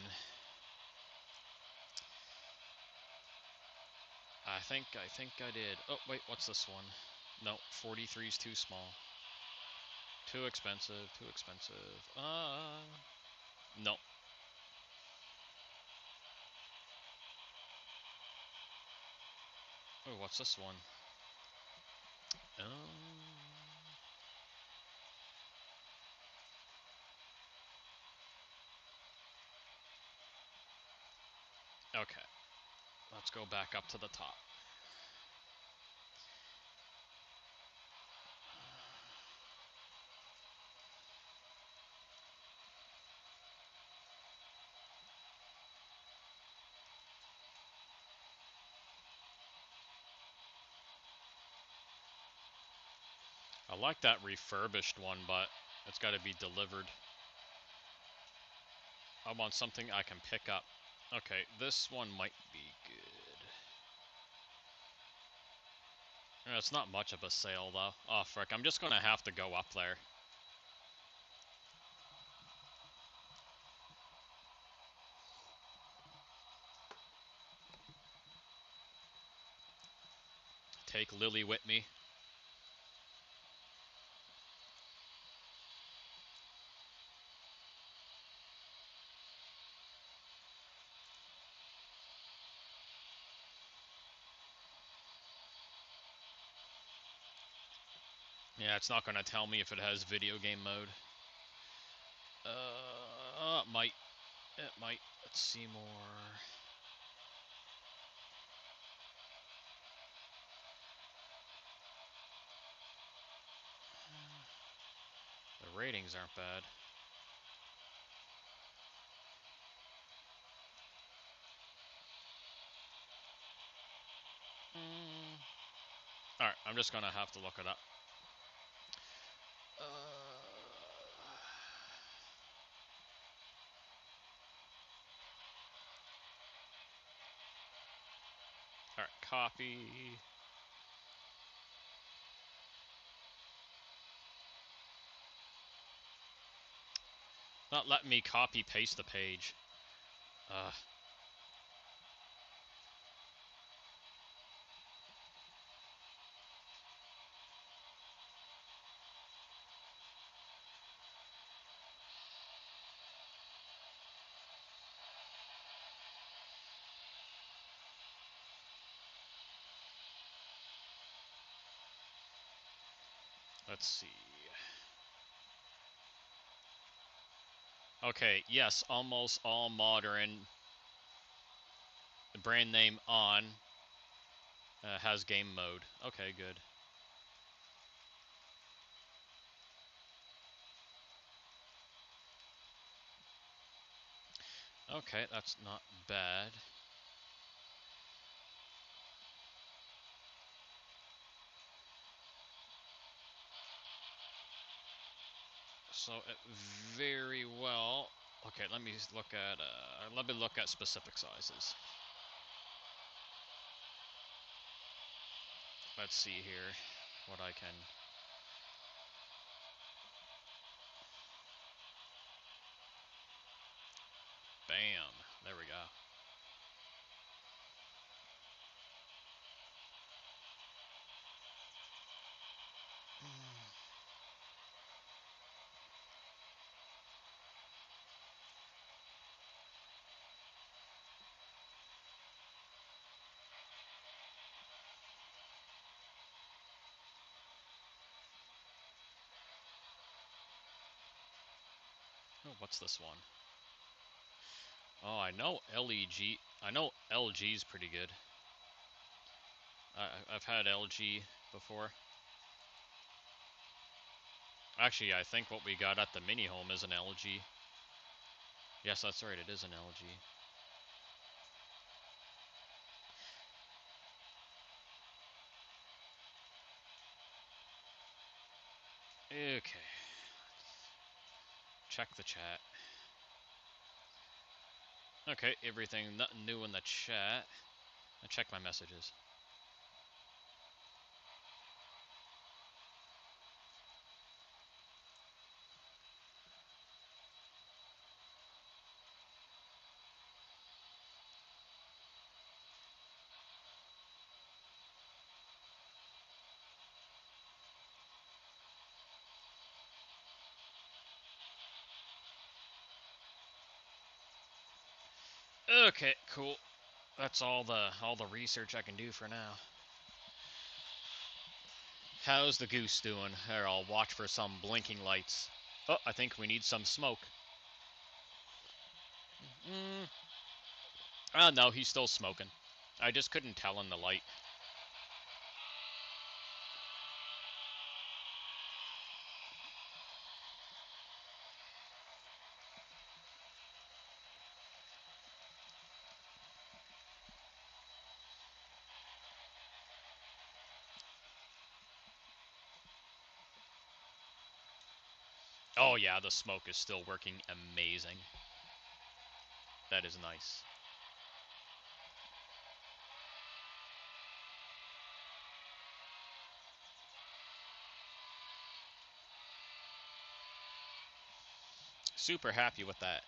Speaker 2: I think I did. Oh, wait, what's this one? No, 43 is too small. Too expensive, too expensive. No. Oh, what's this one? Okay, let's go back up to the top. I like that refurbished one, but it's got to be delivered. I want something I can pick up. Okay, this one might be good. It's not much of a sale, though. Oh, frick. I'm just going to have to go up there. Take Lily with me. Yeah, it's not going to tell me if it has video game mode. It might. It might. Let's see more. The ratings aren't bad. Alright, I'm just going to have to look it up. Alright, copy. Not letting me copy paste the page. Let's see. Okay, yes, almost all modern. The brand name on. Has game mode. Okay, good. Okay, that's not bad. So it very well. Okay, let me look at specific sizes. Let's see here what I can. Bam. There we go. Oh, what's this one? Oh, I know LEG. I know LG's pretty good. I've had LG before. Actually, I think what we got at the mini home is an LG. Yes, that's right. It is an LG. Okay. Check the chat. Okay, everything nothing new in the chat. I'll check my messages. Okay, cool. That's all the research I can do for now. How's the goose doing? Here, I'll watch for some blinking lights. Oh, I think we need some smoke. Oh, no, he's still smoking. I just couldn't tell in the light. Oh, yeah, the smoke is still working amazing. That is nice. Super happy with that.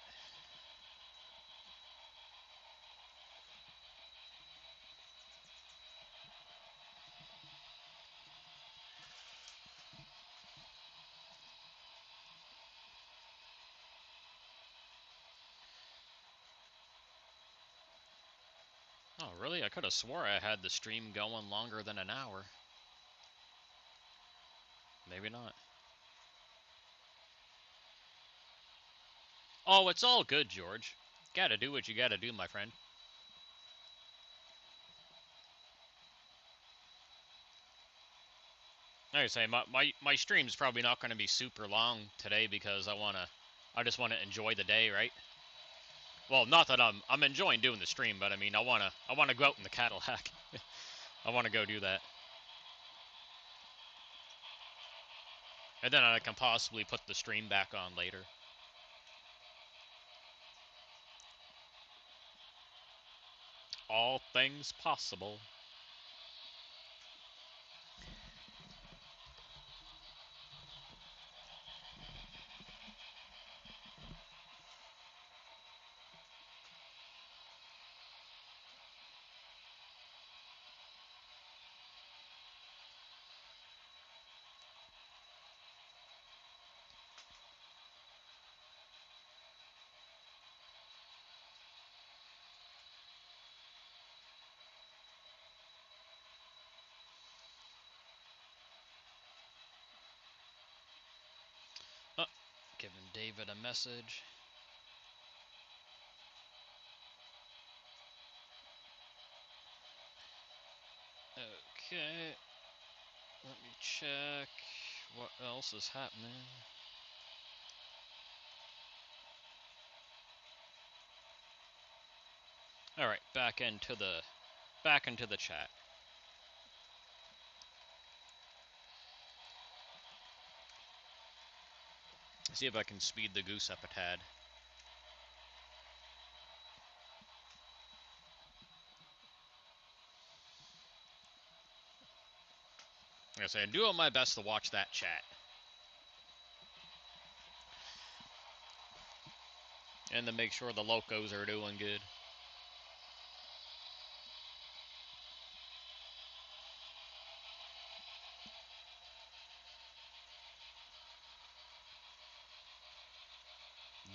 Speaker 2: Oh, really? I could have swore I had the stream going longer than an hour. Maybe not. Oh, it's all good, George. Gotta do what you gotta do, my friend. Like I say, my stream's probably not going to be super long today because I just want to enjoy the day, right? Well, not that I'm enjoying doing the stream, but I mean, I wanna go out in the Cadillac. I want to go do that, and then I can possibly put the stream back on later. All things possible. Oh, giving David a message. Okay. Let me check what else is happening. All right, back into the chat. See if I can speed the goose up a tad. Like I say, I'm doing my best to watch that chat. And to make sure the locos are doing good.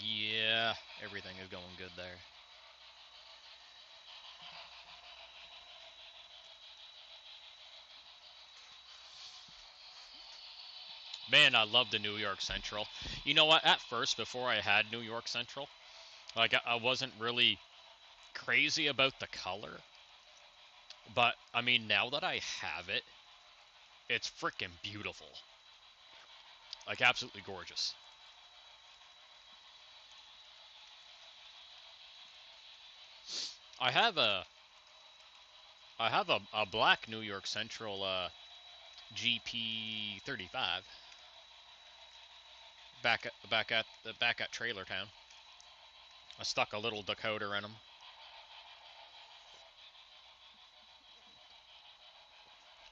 Speaker 2: Yeah, everything is going good there. Man, I love the New York Central. You know what? At first, before I had New York Central, like I wasn't really crazy about the color. But, I mean, now that I have it, it's freaking beautiful. Like, absolutely gorgeous. I have a black New York Central GP 35 back at Trailer Town. I stuck a little decoder in them.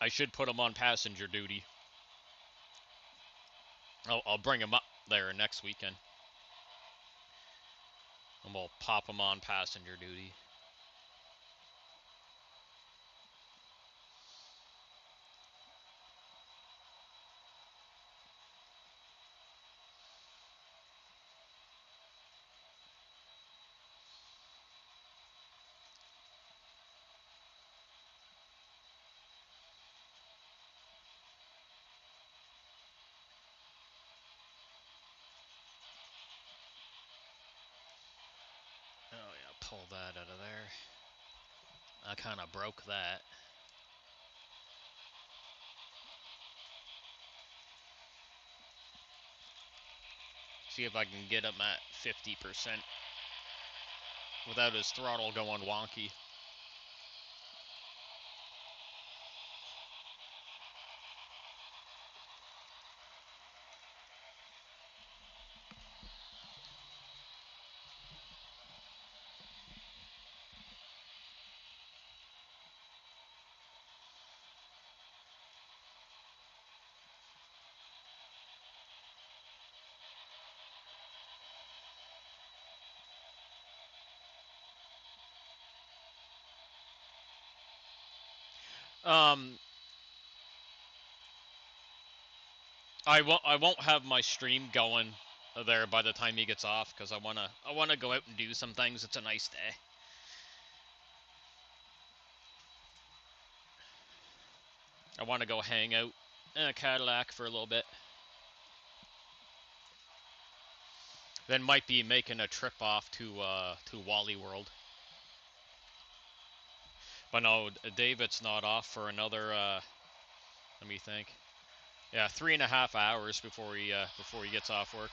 Speaker 2: I should put them on passenger duty. I'll bring them up there next weekend. And we'll pop them on passenger duty. Oh yeah, pull that out of there. I kind of broke that. See if I can get him at 50% without his throttle going wonky. Um, I won't have my stream going there by the time he gets off because I wanna go out and do some things. It's a nice day. I want to go hang out in a Cadillac for a little bit. Then might be making a trip off to Wally World. But no, David's not off for another. Let me think. Yeah, 3.5 hours before he gets off work.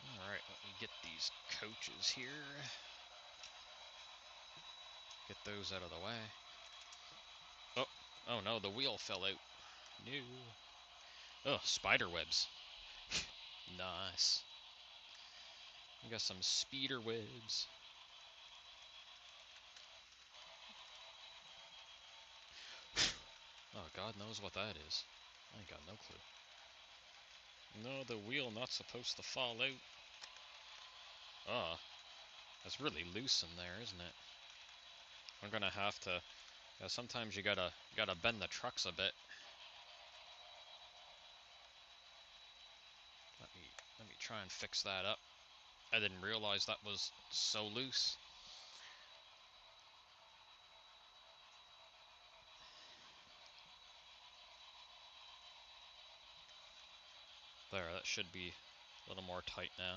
Speaker 2: All right, let me get these coaches here. Get those out of the way. Oh no, the wheel fell out. No. Oh, spider webs. Nice. We got some speeder webs. Oh, God knows what that is. I ain't got no clue. No, the wheel not supposed to fall out. Oh, that's really loose in there, isn't it? I'm gonna have to. Yeah, sometimes you gotta bend the trucks a bit. Let me try and fix that up. I didn't realize that was so loose. There, that should be a little more tight now.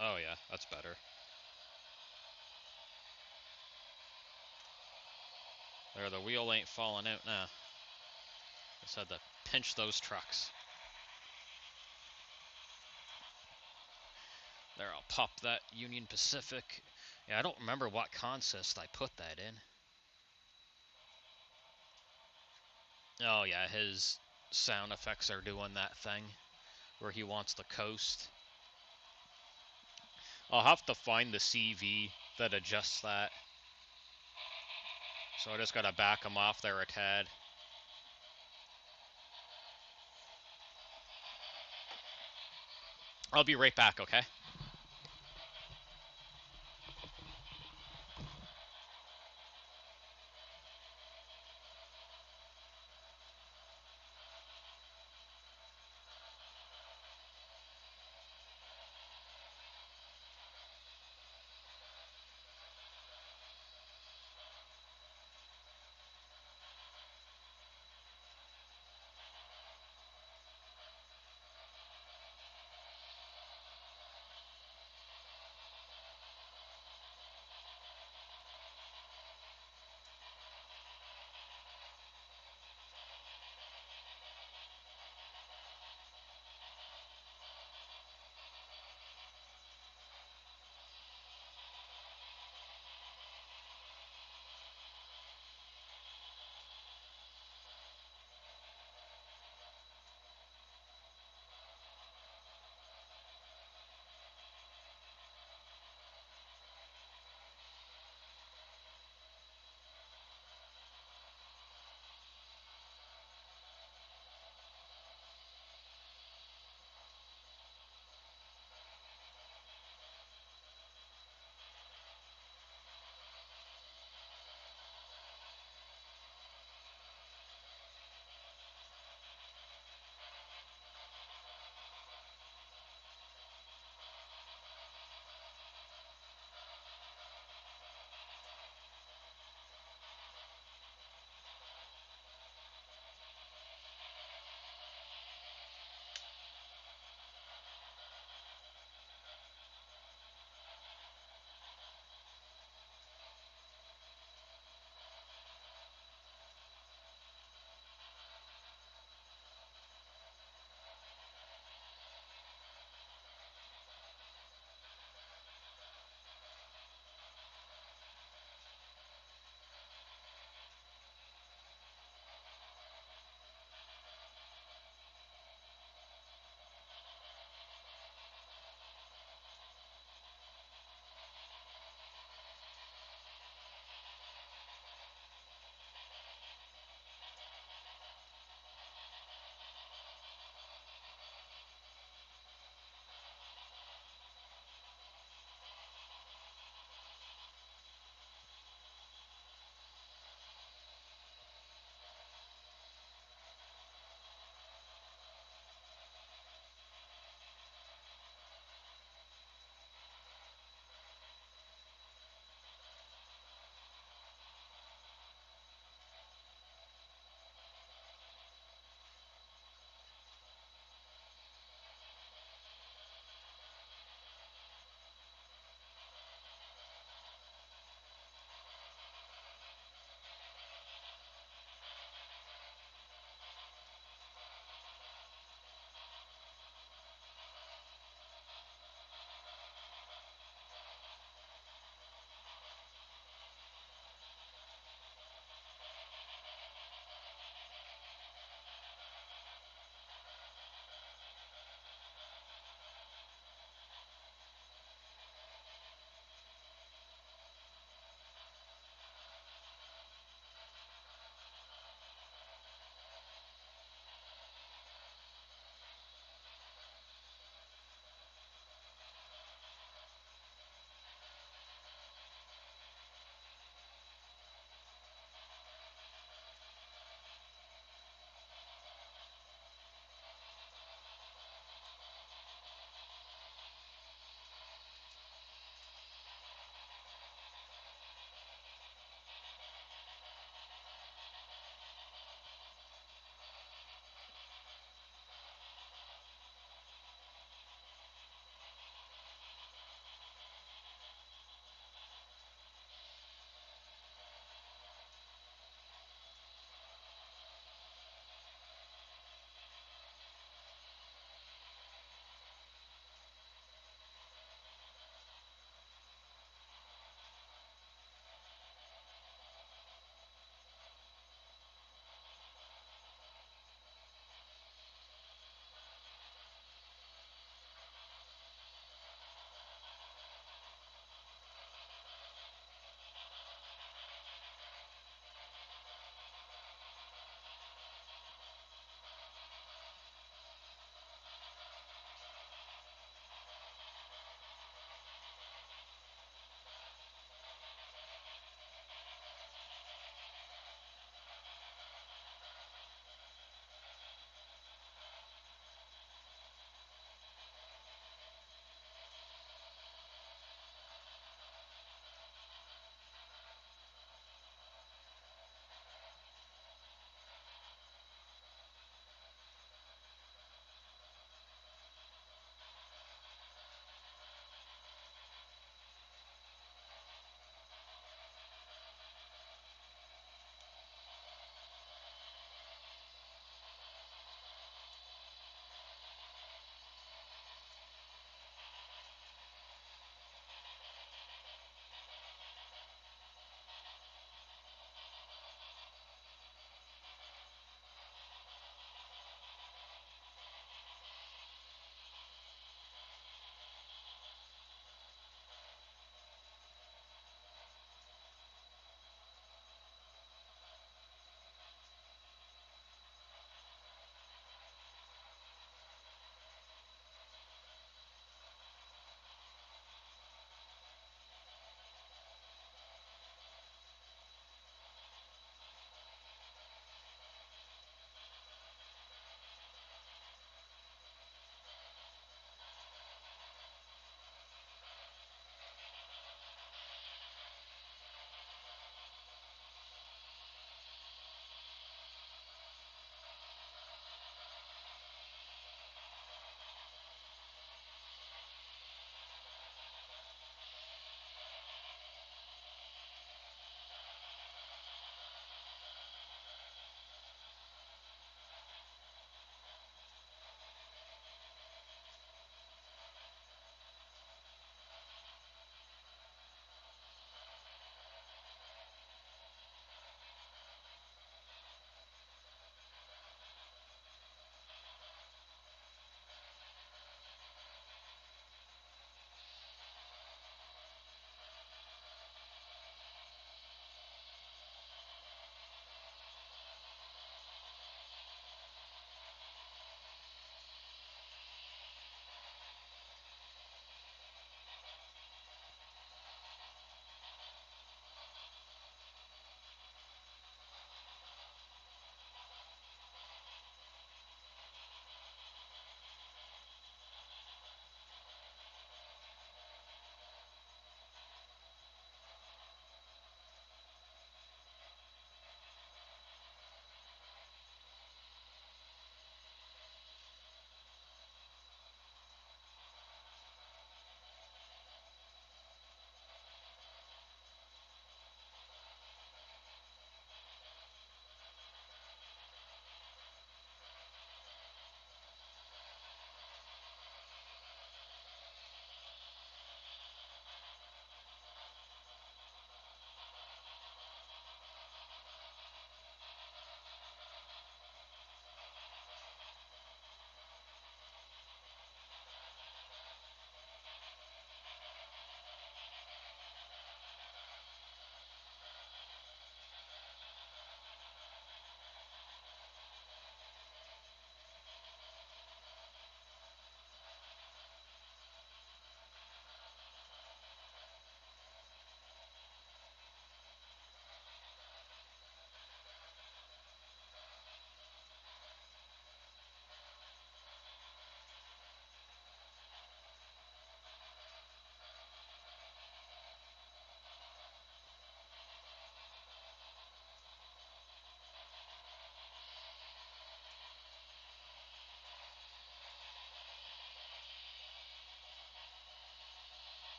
Speaker 2: Oh yeah, that's better. There, the wheel ain't falling out now. Just had to pinch those trucks. There, I'll pop that Union Pacific. Yeah, I don't remember what consist I put that in. Oh yeah, his sound effects are doing that thing where he wants to coast. I'll have to find the CV that adjusts that. So I just gotta back him off there a tad. I'll be right back, okay?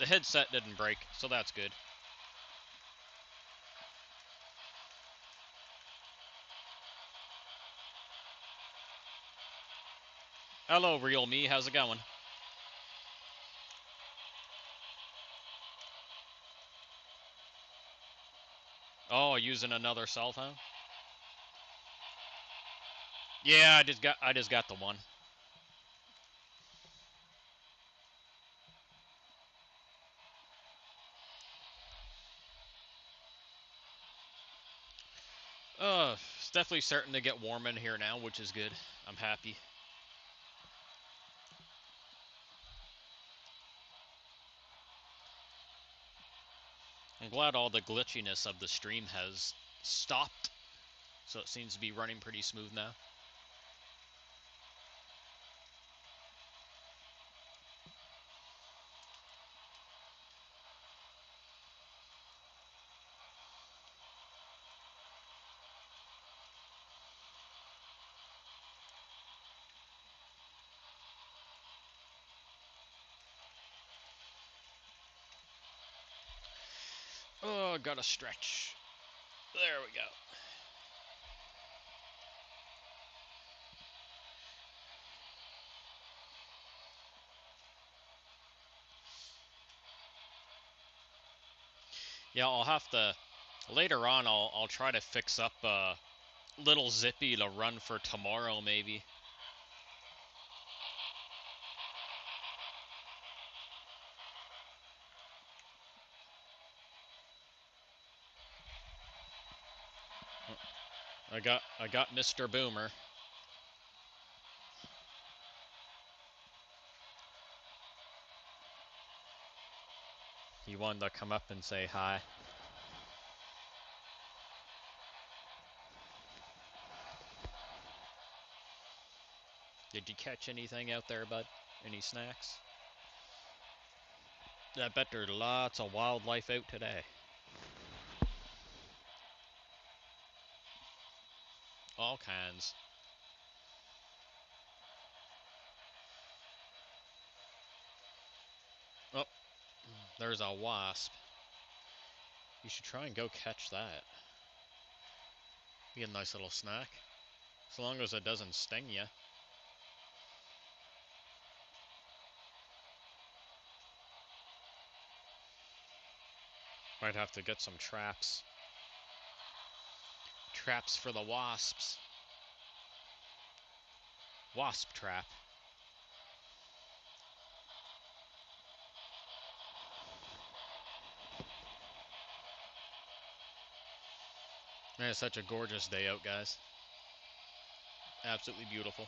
Speaker 2: The headset didn't break, so that's good. Hello, real me. How's it going? Oh, using another cell phone? Yeah, I just got the one. It's definitely starting to get warm in here now, which is good. I'm happy. I'm glad all the glitchiness of the stream has stopped, so it seems to be running pretty smooth now. Oh, gotta stretch. There we go. Yeah, I'll have to later on. I'll try to fix up little Zippy to run for tomorrow, maybe. I got Mr. Boomer. He wanted to come up and say hi. Did you catch anything out there, bud? Any snacks? I bet there's lots of wildlife out today. All kinds. Oh, there's a wasp. You should try and go catch that. Be a nice little snack. As long as it doesn't sting you. Might have to get some traps. Traps for the wasps. Wasp trap. Man, it's such a gorgeous day out, guys. Absolutely beautiful.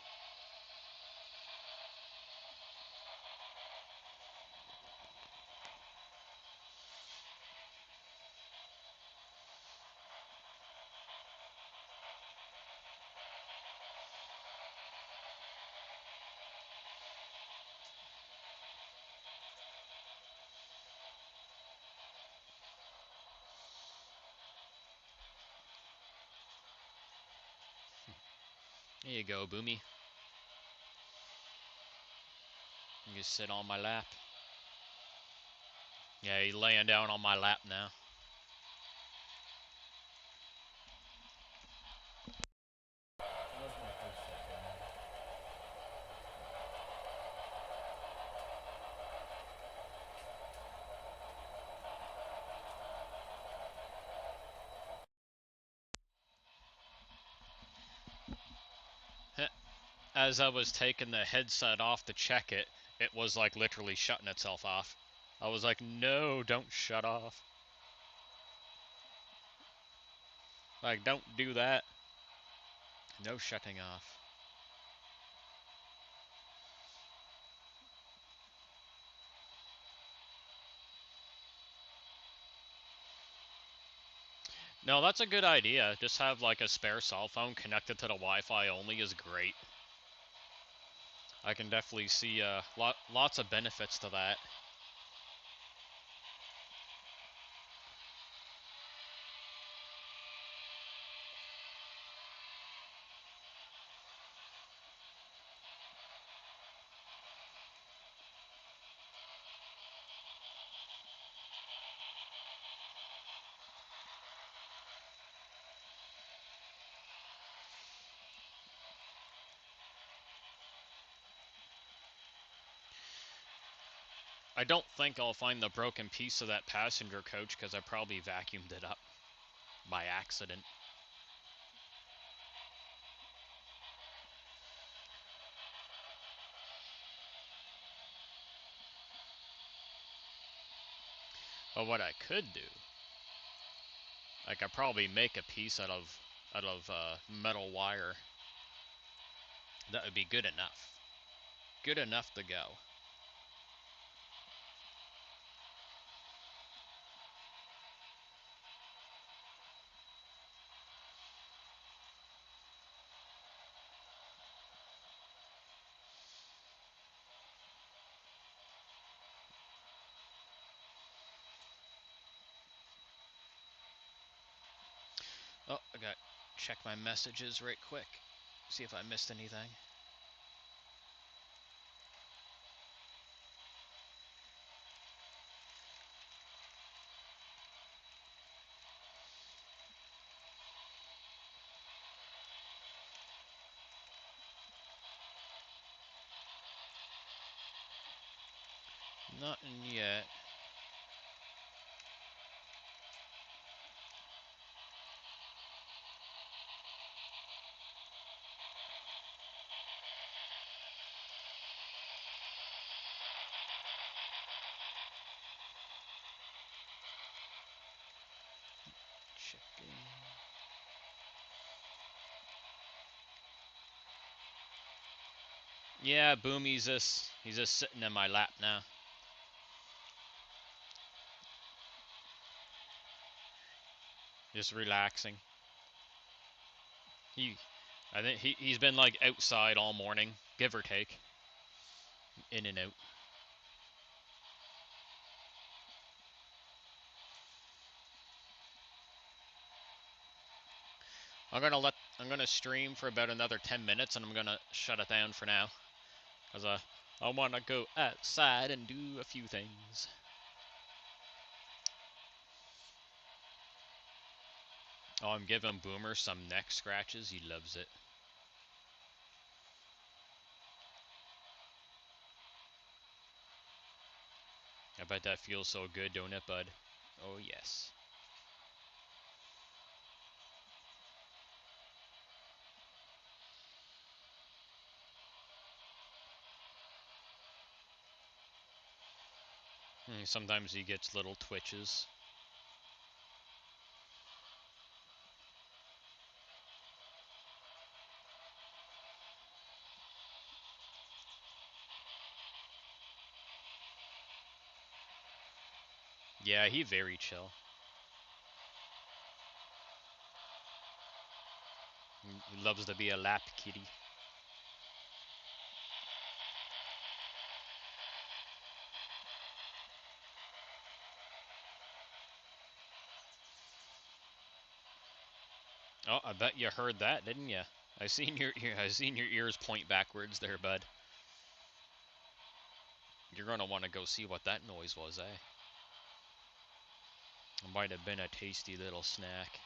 Speaker 2: There you go, Boomy. You can sit on my lap. Yeah, he's laying down on my lap now. As I was taking the headset off to check it, it was like literally shutting itself off. I was like, no, don't shut off. Like, don't do that. No shutting off. No, that's a good idea. Just have like a spare cell phone connected to the Wi-Fi only is great. I can definitely see lots of benefits to that. I don't think I'll find the broken piece of that passenger coach because I probably vacuumed it up by accident. But what I could do, I could probably make a piece out of metal wire. That would be good enough. Good enough to go. Oh, I got to check my messages right quick. See if I missed anything. Nothing yet. Checking. Yeah, Boomy's he's just sitting in my lap now. Just relaxing. I think he's been like outside all morning, give or take. In and out. I'm gonna stream for about another 10 minutes and I'm gonna shut it down for now. Cause I wanna go outside and do a few things. Oh, I'm giving Boomer some neck scratches. He loves it. I bet that feels so good, don't it, bud? Oh, yes. Sometimes he gets little twitches. Yeah, he very chill. He loves to be a lap kitty. Oh, I bet you heard that, didn't you? I seen your ears point backwards there, bud. You're gonna want to go see what that noise was, eh? It might have been a tasty little snack.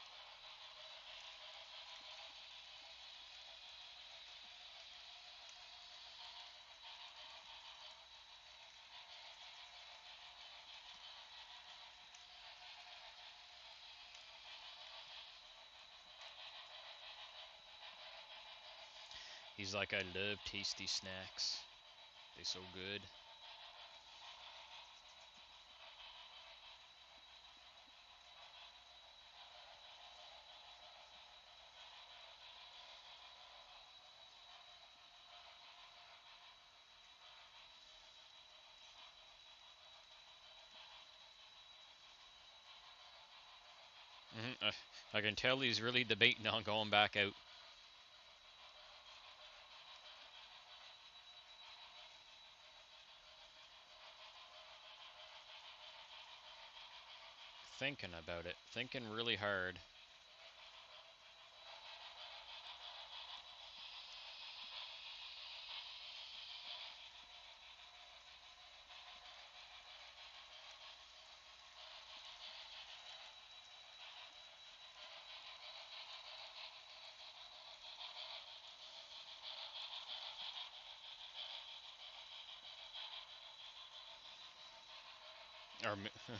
Speaker 2: He's like, I love tasty snacks. They're so good. I can tell he's really debating on going back out. Thinking about it. Thinking really hard.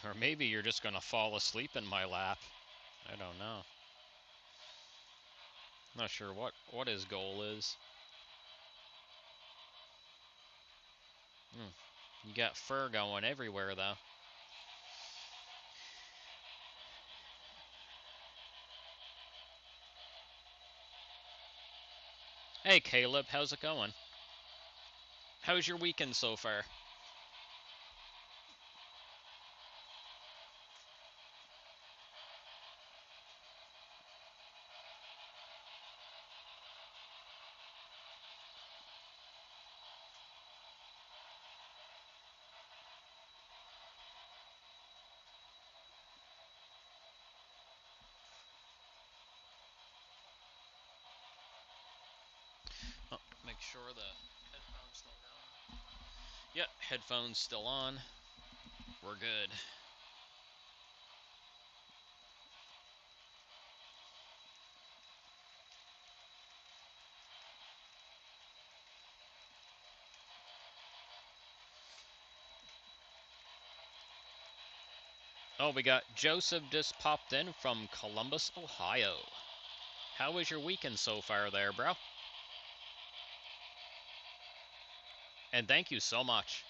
Speaker 2: Or maybe you're just gonna fall asleep in my lap. I don't know. Not sure what his goal is. You got fur going everywhere, though. Hey, Caleb, how's it going? How's your weekend so far? Oh, make sure the headphones still going. Yep, headphones still on. We're good. Oh, we got Joseph just popped in from Columbus, Ohio. How was your weekend so far there, bro? And thank you so much.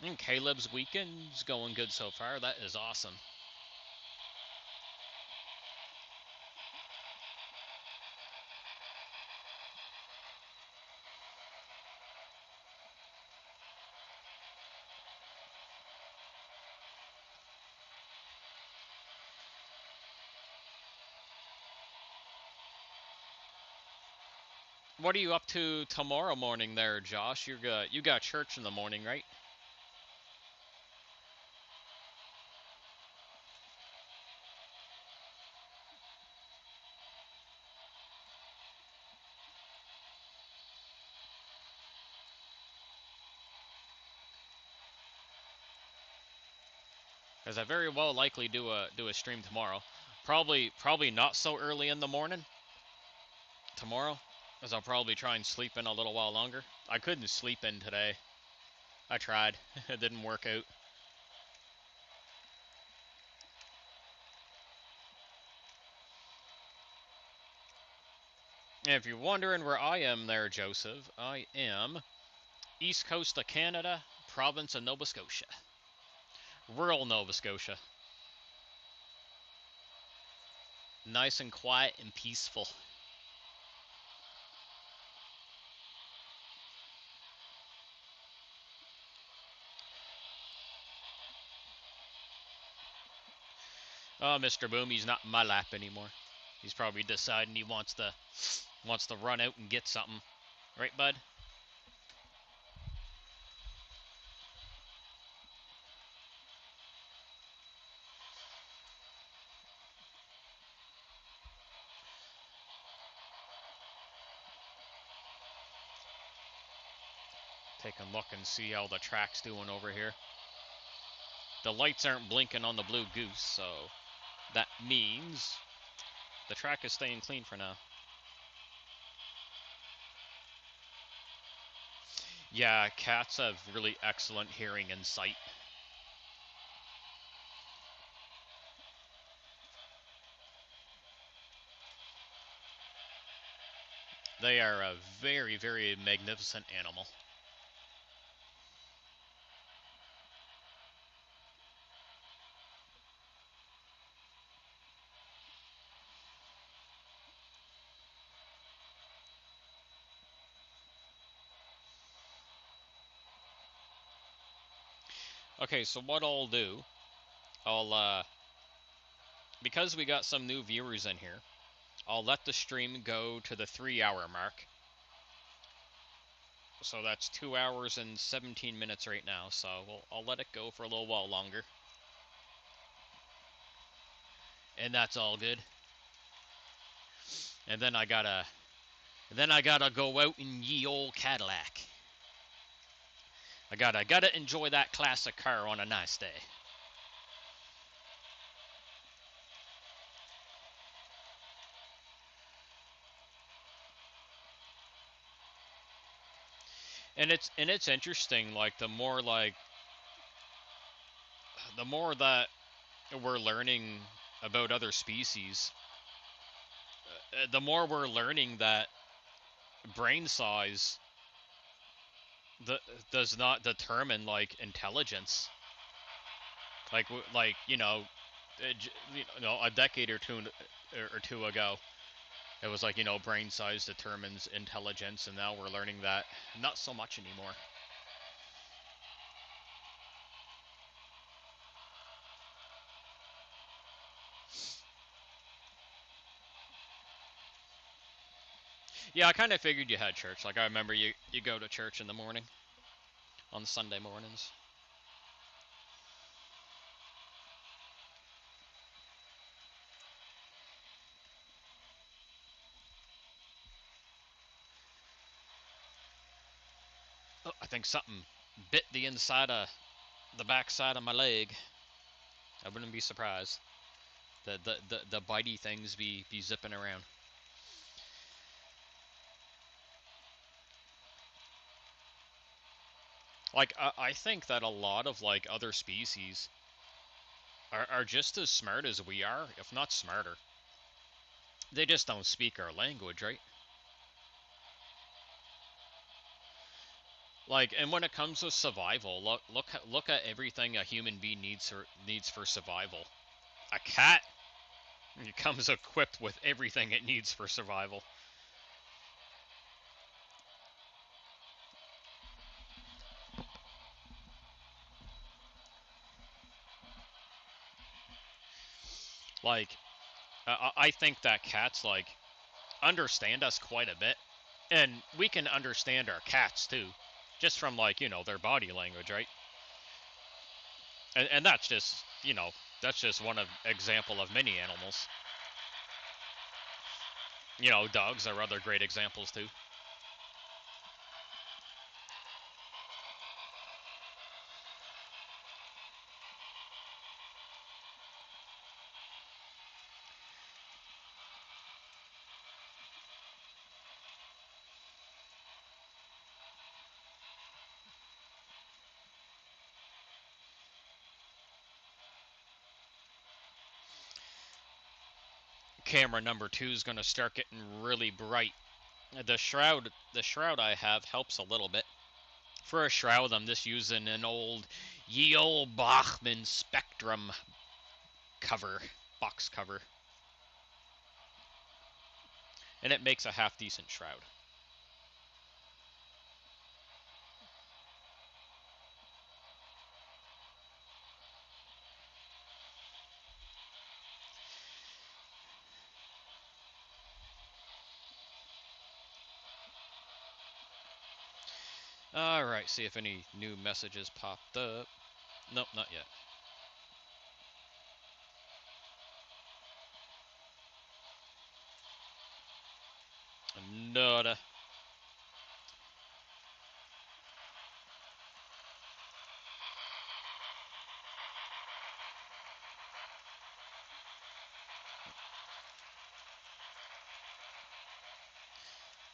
Speaker 2: And Caleb's weekend's going good so far. That is awesome. What are you up to tomorrow morning there, Josh? You got church in the morning, right? Because I very well likely do a stream tomorrow. Probably not so early in the morning tomorrow, as I'll probably try and sleep in a little while longer. I couldn't sleep in today. I tried. It didn't work out. And if you're wondering where I am there, Joseph, I am east coast of Canada, province of Nova Scotia. Rural Nova Scotia. Nice and quiet and peaceful. Oh, Mr. Boom, he's not in my lap anymore. He's probably deciding he wants to run out and get something. Right, bud? Take a look and see how the track's doing over here. The lights aren't blinking on the Blue Goose, so that means the track is staying clean for now. Yeah, cats have really excellent hearing and sight. They are a very, very magnificent animal. Okay, so what I'll do, because we got some new viewers in here, I'll let the stream go to the 3-hour mark. So that's 2 hours and 17 minutes right now, so I'll let it go for a little while longer. And that's all good. And then I gotta go out in ye old Cadillac. I gotta enjoy that classic car on a nice day. And it's interesting, like the more like the more that we're learning about other species, the more we're learning that brain size does not determine like intelligence. Like a decade or two ago, it was like brain size determines intelligence, and now we're learning that not so much anymore. Yeah, I kind of figured you had church. Like I remember you go to church in the morning on Sunday mornings. Oh, I think something bit the inside of the back side of my leg. I wouldn't be surprised. The bitey things be zipping around. Like I think that a lot of like other species are just as smart as we are, if not smarter. They just don't speak our language, right? Like, and when it comes to survival, look at everything a human being needs for survival. A cat comes equipped with everything it needs for survival. Like, I think that cats like understand us quite a bit, and we can understand our cats too, just from like their body language, right? And that's just that's just one example of many animals. Dogs are other great examples too. Camera number 2 is going to start getting really bright. The shroud I have helps a little bit. For a shroud, I'm just using an old ye old Bachman Spectrum box cover, and it makes a half decent shroud. Alright, see if any new messages popped up. Nope, not yet. Nada.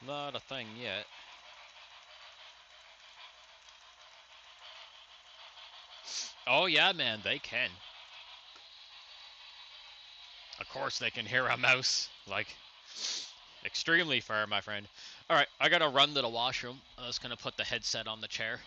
Speaker 2: Not a thing yet. Oh yeah, man, they can. Of course they can hear a mouse. Like, extremely far, my friend. Alright, I gotta run to the washroom. I was gonna put the headset on the chair.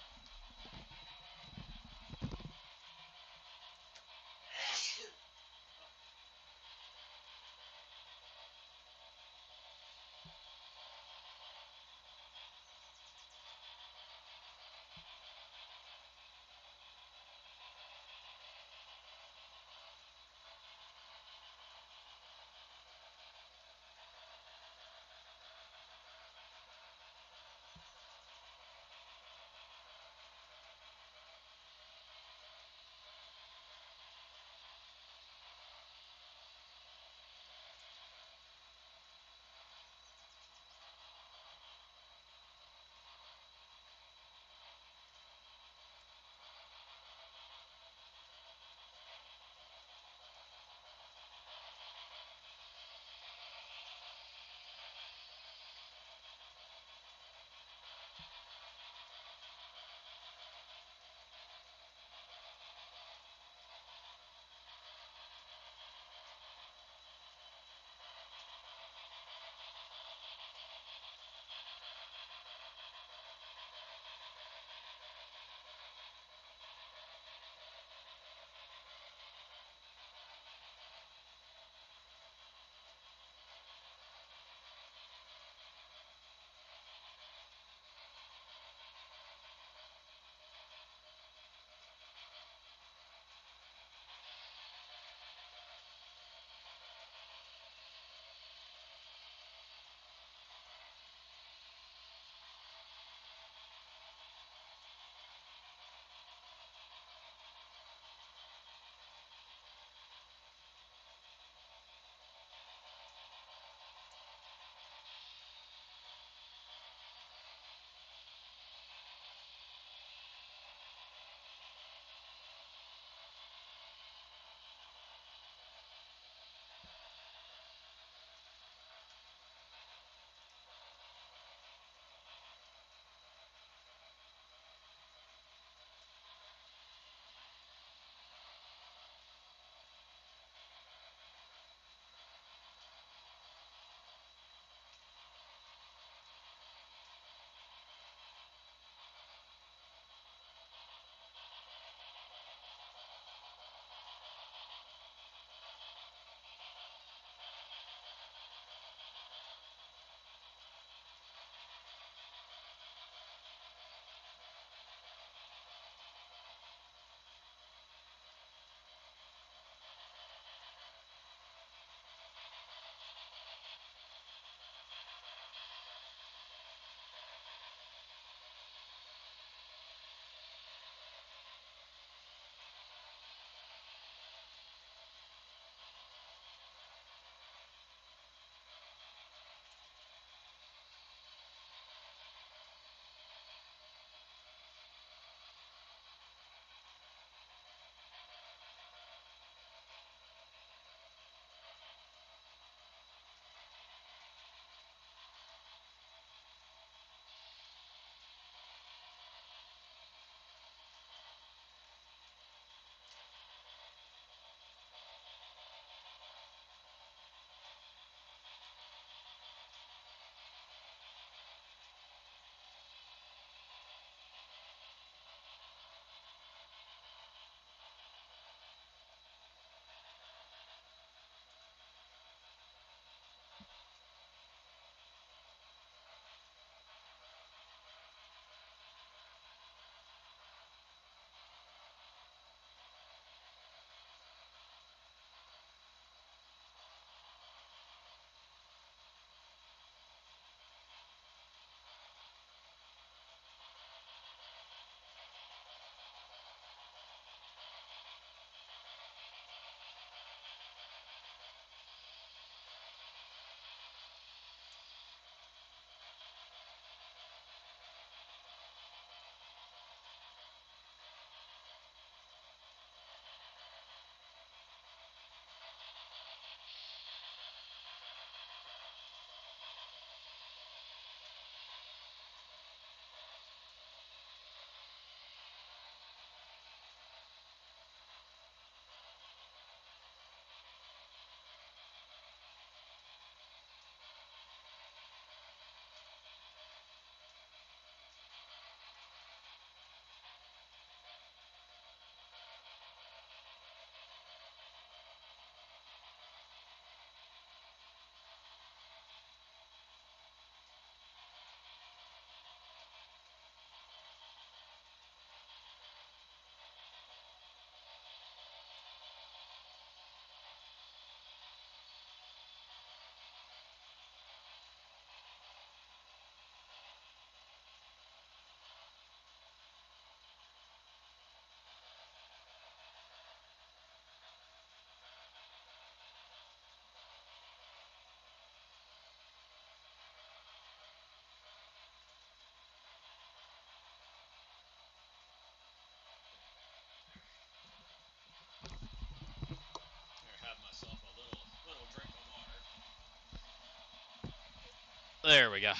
Speaker 2: There we go.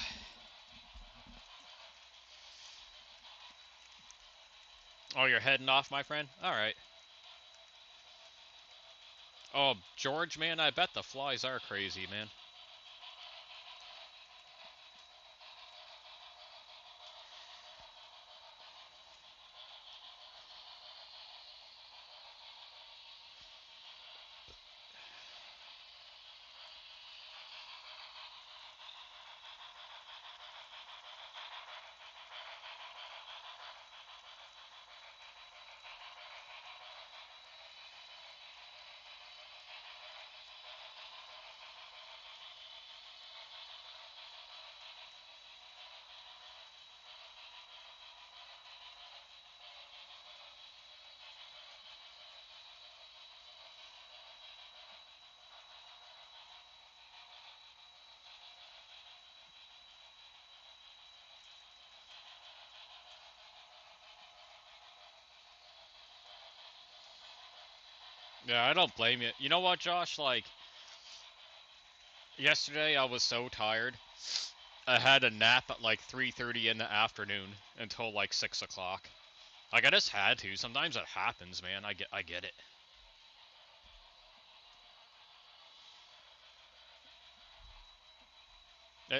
Speaker 2: Oh, you're heading off, my friend? Alright. Oh, George, man, I bet the flies are crazy, man. Yeah, I don't blame you. You know what, Josh? Like, yesterday I was so tired. I had a nap at like 3:30 in the afternoon until like 6 o'clock. Like, I just had to. Sometimes it happens, man. I get it.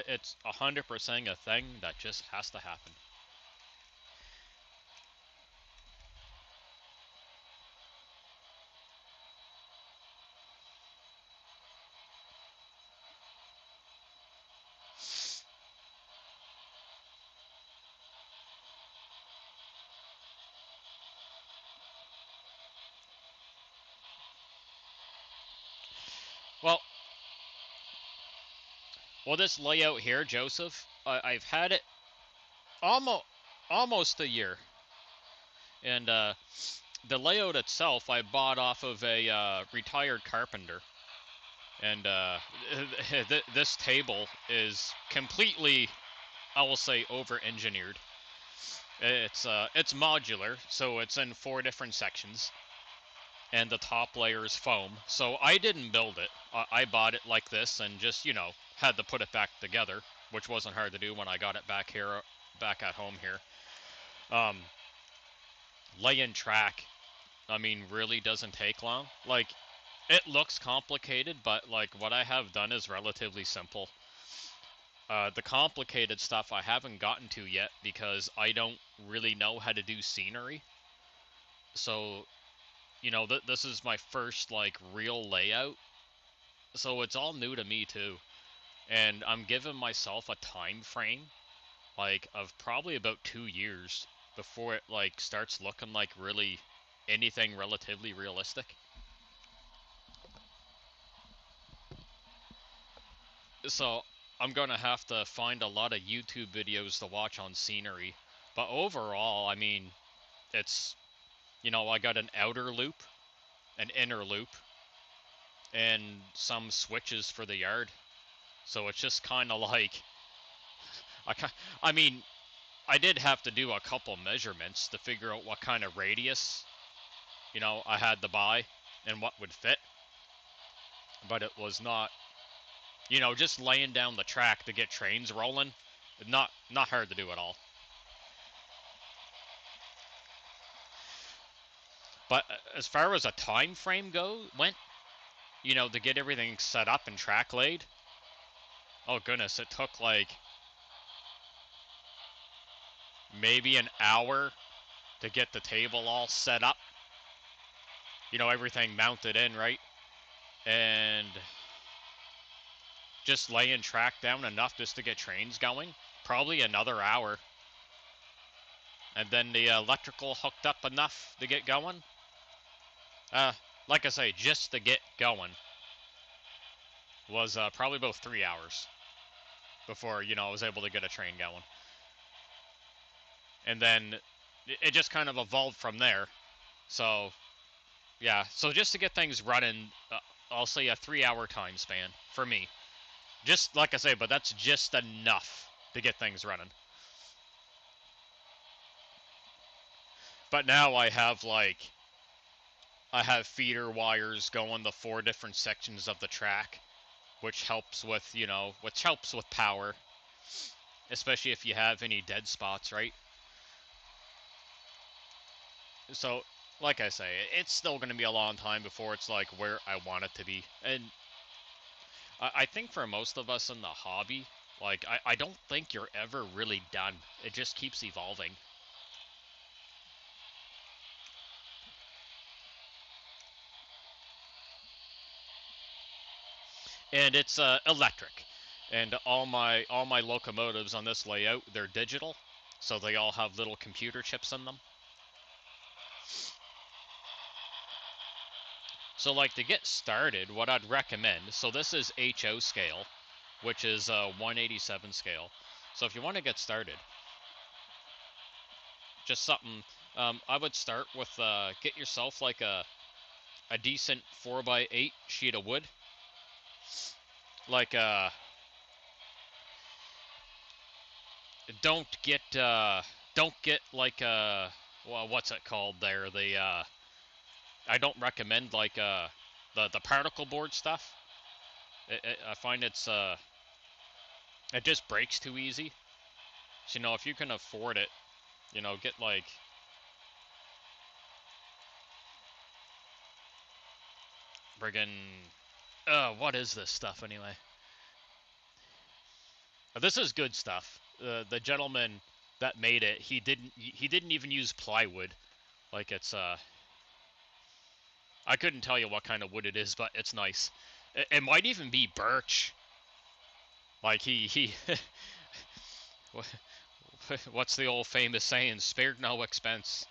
Speaker 2: It's 100% a thing that just has to happen. Well, this layout here, Joseph, I've had it almost a year, and the layout itself I bought off of a retired carpenter, and this table is completely, I will say, over-engineered. It's modular, so it's in 4 different sections, and the top layer is foam. So I didn't build it. I bought it like this and just, had to put it back together, which wasn't hard to do when I got it back here, back at home here. Laying track, I mean, really doesn't take long. Like, it looks complicated, but like what I have done is relatively simple. The complicated stuff I haven't gotten to yet because I don't really know how to do scenery. So, this is my first like real layout. So it's all new to me too. And I'm giving myself a time frame like of probably about 2 years before it like starts looking like really anything relatively realistic. So I'm gonna have to find a lot of YouTube videos to watch on scenery. But overall, I mean, it's, I got an outer loop, an inner loop, and some switches for the yard. So it's just kind of like, I, I mean, I did have to do a couple measurements to figure out what kind of radius, I had to buy and what would fit. But it was not, just laying down the track to get trains rolling, not hard to do at all. But as far as a time frame went, to get everything set up and track laid, oh goodness, it took like maybe an hour to get the table all set up. Everything mounted in, right? And just laying track down enough just to get trains going. Probably another hour. And then the electrical hooked up enough to get going. Like I say, just to get going was probably about 3 hours before, I was able to get a train going. And then it just kind of evolved from there. So, yeah. So just to get things running, I'll say a 3-hour time span for me. Just like I say, but that's just enough to get things running. But now I have feeder wires going the 4 different sections of the track, which helps with, which helps with power. especially if you have any dead spots, right? So, like I say, it's still going to be a long time before it's like where I want it to be. And I think for most of us in the hobby, like, I don't think you're ever really done. It just keeps evolving. And it's electric. And all my locomotives on this layout, they're digital, so they all have little computer chips in them. So, like, to get started, what I'd recommend, so this is HO scale, which is 187 scale. So if you want to get started, just something, I would start with, get yourself like a decent 4x8 sheet of wood. Like, don't get, like, well, what's it called there? I don't recommend, like, the particle board stuff. I find it just breaks too easy. So, if you can afford it, get like, friggin', what is this stuff anyway? This is good stuff. The gentleman that made it, he didn't even use plywood. Like, it's I couldn't tell you what kind of wood it is, but it's nice. It might even be birch. Like, he what's the old famous saying? Spared no expense.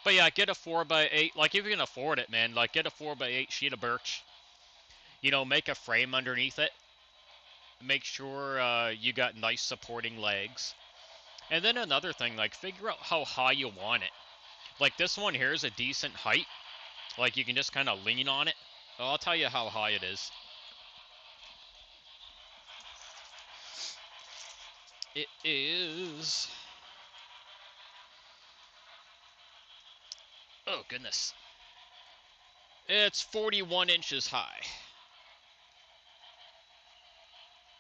Speaker 2: But yeah, get a 4x8. Like, if you can afford it, man, like, get a 4x8 sheet of birch. Make a frame underneath it. Make sure you got nice supporting legs. And then another thing, like, figure out how high you want it. Like, this one here is a decent height. Like, you can just kind of lean on it. I'll tell you how high it is. It is... Oh, goodness. It's 41 inches high.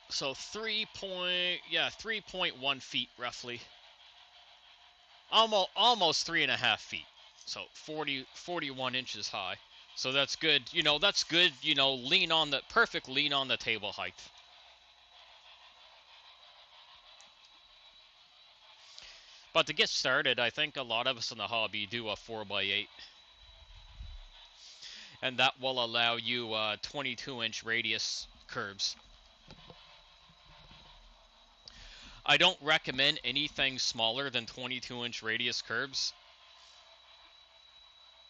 Speaker 2: So 3.1 feet roughly. Almost 3.5 feet. So 41 inches high. So that's good. That's good. Perfect lean on the table height. But to get started, I think a lot of us in the hobby do a 4x8. And that will allow you 22-inch radius curves. I don't recommend anything smaller than 22-inch radius curves,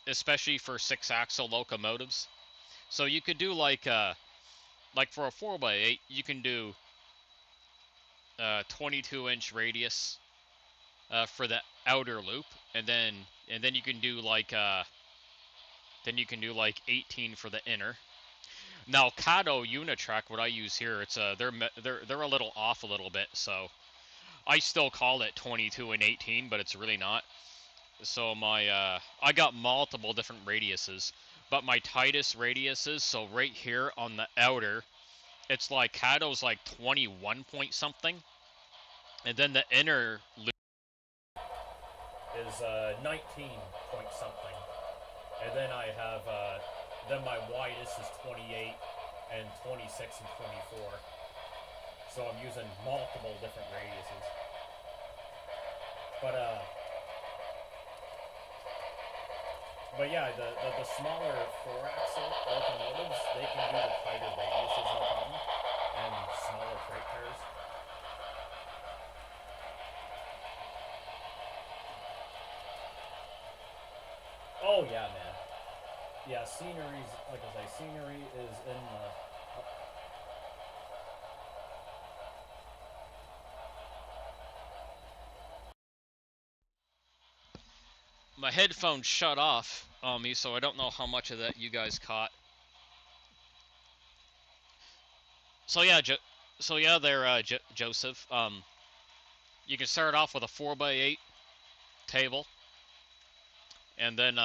Speaker 2: especially for 6-axle locomotives. So you could do like for a 4x8, you can do 22-inch radius for the outer loop, and then you can do like 18 for the inner. Now, Kato Unitrack, what I use here, it's they're a little off a little bit, so I still call it 22 and 18, but it's really not. So I got multiple different radiuses, but my tightest radiuses, so right here on the outer, it's like Kato's like 21 point something, and then the inner loop
Speaker 1: is 19 point something, and then I have then my widest is 28 and 26 and 24. So I'm using multiple different radiuses. But yeah, the smaller 4-axle locomotives, they can do the tighter radiuses no problem, and smaller freight cars. Oh yeah, man. Yeah, scenery's, like I say, scenery is in the...
Speaker 2: my headphones shut off on me, so I don't know how much of that you guys caught. So yeah, So yeah, there, Joseph. You can start off with a 4x8 table, and then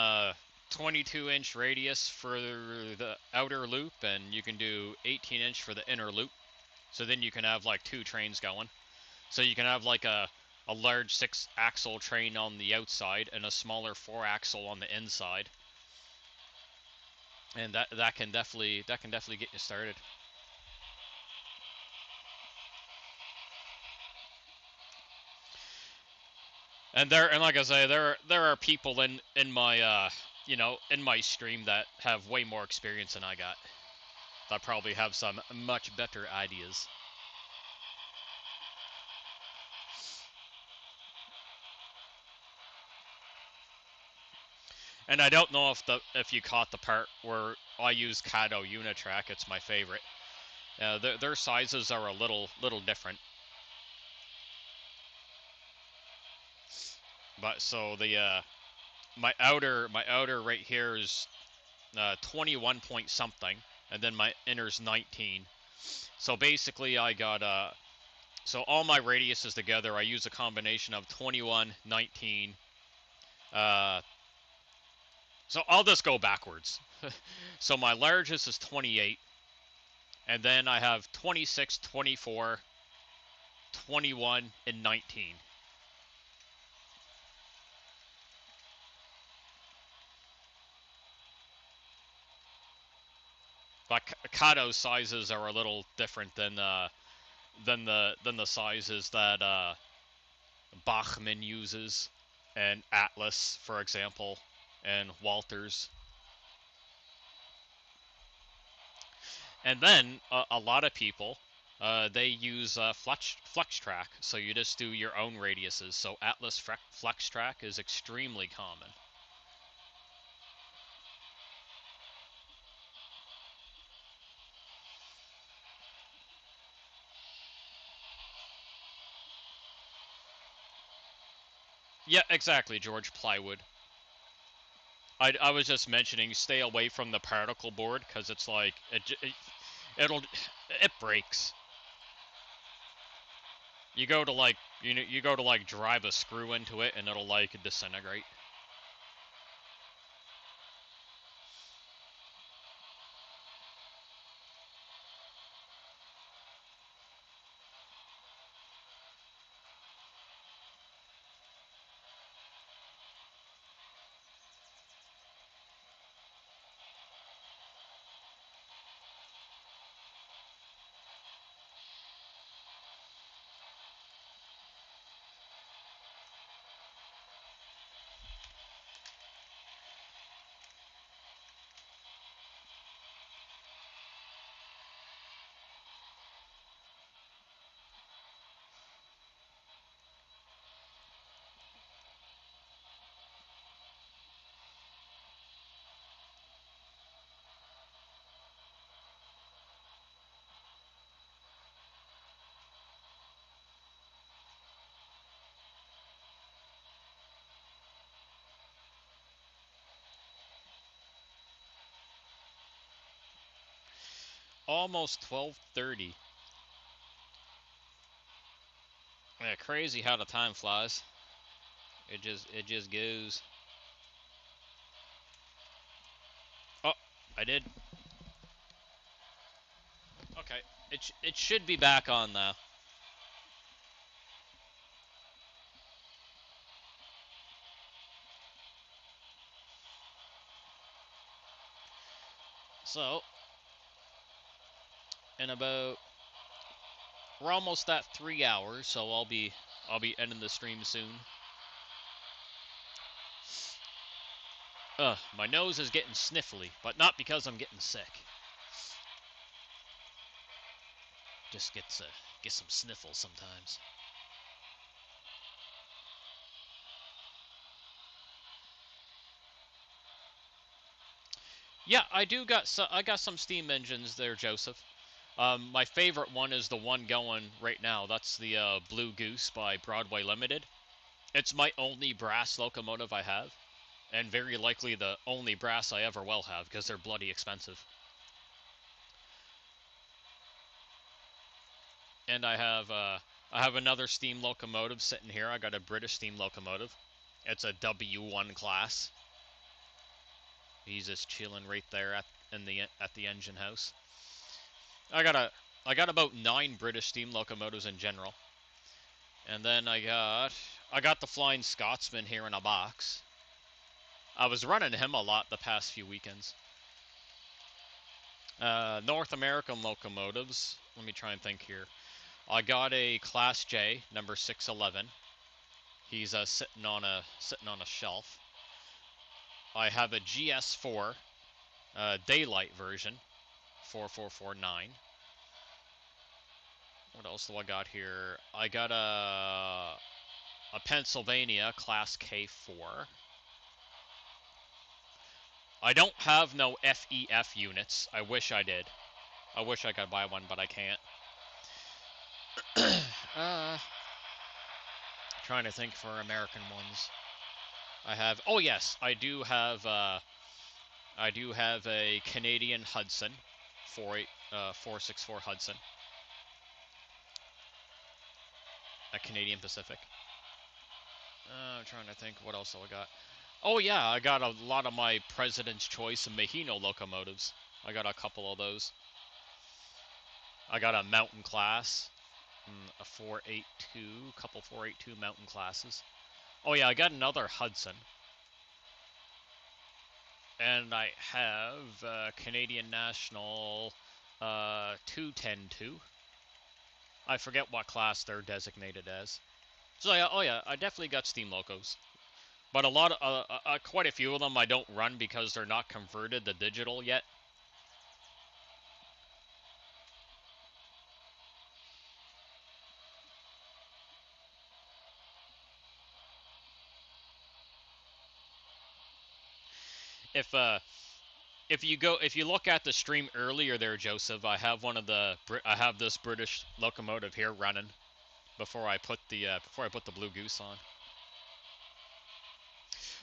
Speaker 2: 22-inch radius for the outer loop, and you can do 18-inch for the inner loop. So then you can have like 2 trains going. So you can have like a large 6-axle train on the outside and a smaller 4-axle on the inside, and that can definitely get you started. And like I say, there are people in my in my stream that have way more experience than I got. That probably have some much better ideas. And I don't know if you caught the part where I use Kato Unitrack. It's my favorite. Their sizes are a little different. But so the my outer right here is 21 point something, and then my inner's 19. So basically, I got so all my radiuses together, I use a combination of 21, 19. Uh, so I'll just go backwards. So my largest is 28, and then I have 26, 24, 21, and 19. But Kato sizes are a little different than the sizes that Bachmann uses, and Atlas, for example, and Walters. And then a lot of people they use flex track, so you just do your own radiuses. So Atlas flex track is extremely common. Yeah, exactly, George. Plywood. I was just mentioning stay away from the particle board because it's like it breaks. You go to like you go to like drive a screw into it and it'll like disintegrate. Almost 12:30. Yeah, crazy how the time flies. It just goes. Oh, I did. Okay, it should be back on now. So, in about we're almost at 3 hours, so I'll be ending the stream soon. My nose is getting sniffly, but not because I'm getting sick. Just get some sniffles sometimes. Yeah, I got some steam engines there, Joseph. My favorite one is the one going right now. That's the Blue Goose by Broadway Limited. It's my only brass locomotive I have, and very likely the only brass I ever will have because they're bloody expensive. And I have another steam locomotive sitting here. I got a British steam locomotive. It's a W1 class. He's just chilling right there at the engine house. I got about 9 British steam locomotives in general. And then I got the Flying Scotsman here in a box. I was running him a lot the past few weekends. North American locomotives. Let me try and think here. I got a Class J, number 611. He's sitting on a shelf. I have a GS4 daylight version, 4449. What else do I got here? I got a Pennsylvania Class K4. I don't have no FEF units. I wish I did. I wish I could buy one, but I can't. Trying to think for American ones. I have. Oh yes, I do have. I do have a Canadian Hudson, 464 Hudson, a Canadian Pacific. I'm trying to think what else I got. Oh yeah, I got a lot of my President's Choice and Mahino locomotives. I got a couple of those. I got a Mountain Class, a 482, couple 482 Mountain Classes. Oh yeah, I got another Hudson. And I have Canadian National 2102. I forget what class they're designated as. So yeah, oh yeah, I definitely got steam locos. But a lot of, quite a few of them I don't run because they're not converted to digital yet. If you look at the stream earlier there, Joseph, I have this British locomotive here running before I put the Blue Goose on.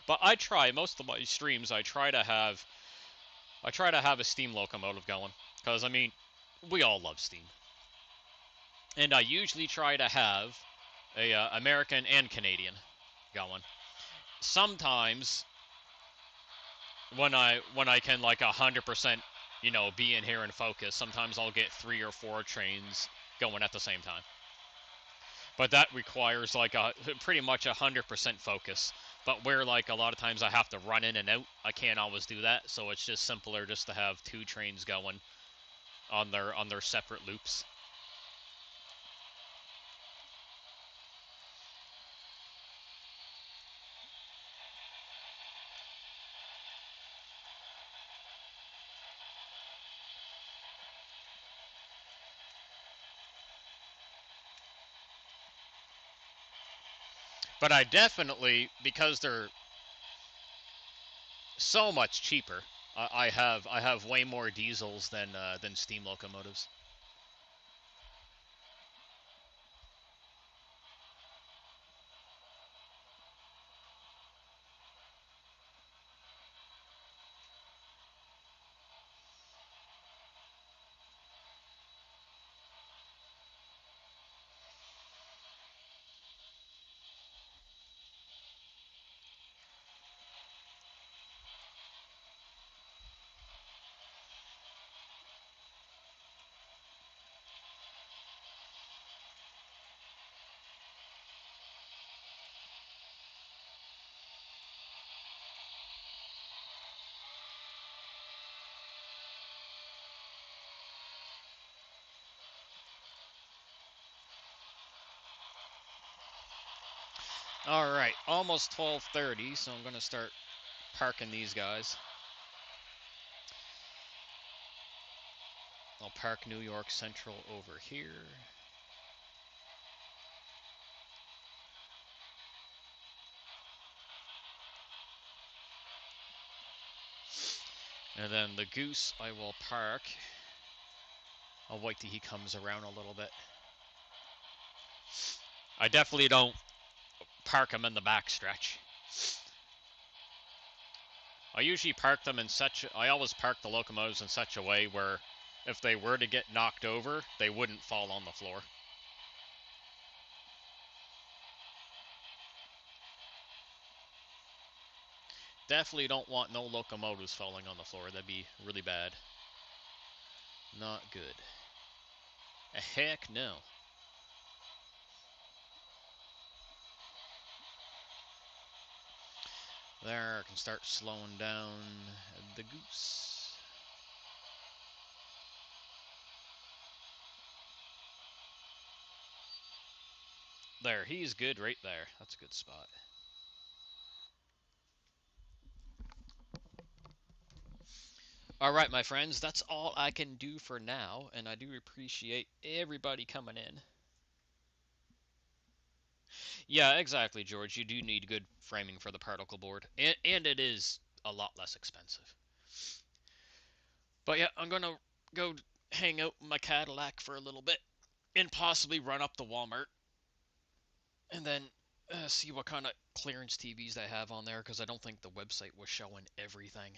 Speaker 2: But I try most of my streams. I try to have a steam locomotive going because I mean, we all love steam, and I usually try to have a American and Canadian going. Sometimes when I can like 100%, be in here and focus. Sometimes I'll get 3 or 4 trains going at the same time. But that requires like pretty much 100% focus. But where like a lot of times I have to run in and out, I can't always do that. So it's just simpler just to have 2 trains going on their separate loops. But I definitely, because they're so much cheaper, I have way more diesels than steam locomotives. All right, almost 12:30, so I'm going to start parking these guys. I'll park New York Central over here. And then the Goose I will park. I'll wait till he comes around a little bit. I definitely don't park him in the back stretch. I usually park them I always park the locomotives in such a way where if they were to get knocked over, they wouldn't fall on the floor. Definitely don't want no locomotives falling on the floor. That'd be really bad. Not good. Heck no. There, I can start slowing down the goose. There, he's good right there. That's a good spot. All right, my friends, that's all I can do for now, and I do appreciate everybody coming in. Yeah, exactly, George. You do need good framing for the particle board, and it is a lot less expensive. But yeah, I'm gonna go hang out in my Cadillac for a little bit, and possibly run up to Walmart, and then see what kind of clearance TVs they have on there, because I don't think the website was showing everything.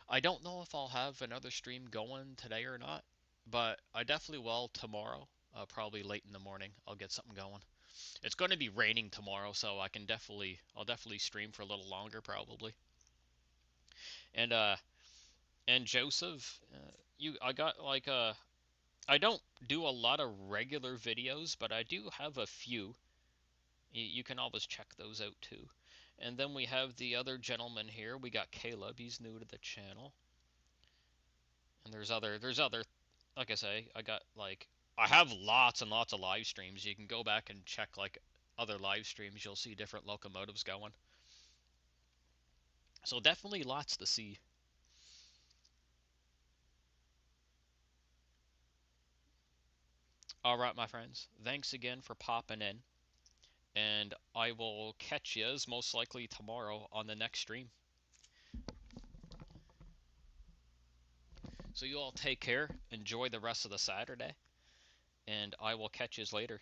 Speaker 2: I don't know if I'll have another stream going today or not, but I definitely will tomorrow. Probably late in the morning, I'll get something going. It's going to be raining tomorrow, so I'll definitely stream for a little longer probably. And Joseph, I got like I don't do a lot of regular videos, but I do have a few. You can always check those out too. And then we have the other gentleman here. We got Caleb. He's new to the channel. And there's other like I say, I have lots and lots of live streams. You can go back and check like other live streams. You'll see different locomotives going. So definitely lots to see. All right, my friends. Thanks again for popping in, and I will catch yous most likely tomorrow on the next stream. So you all take care. Enjoy the rest of the Saturday, and I will catch yous later.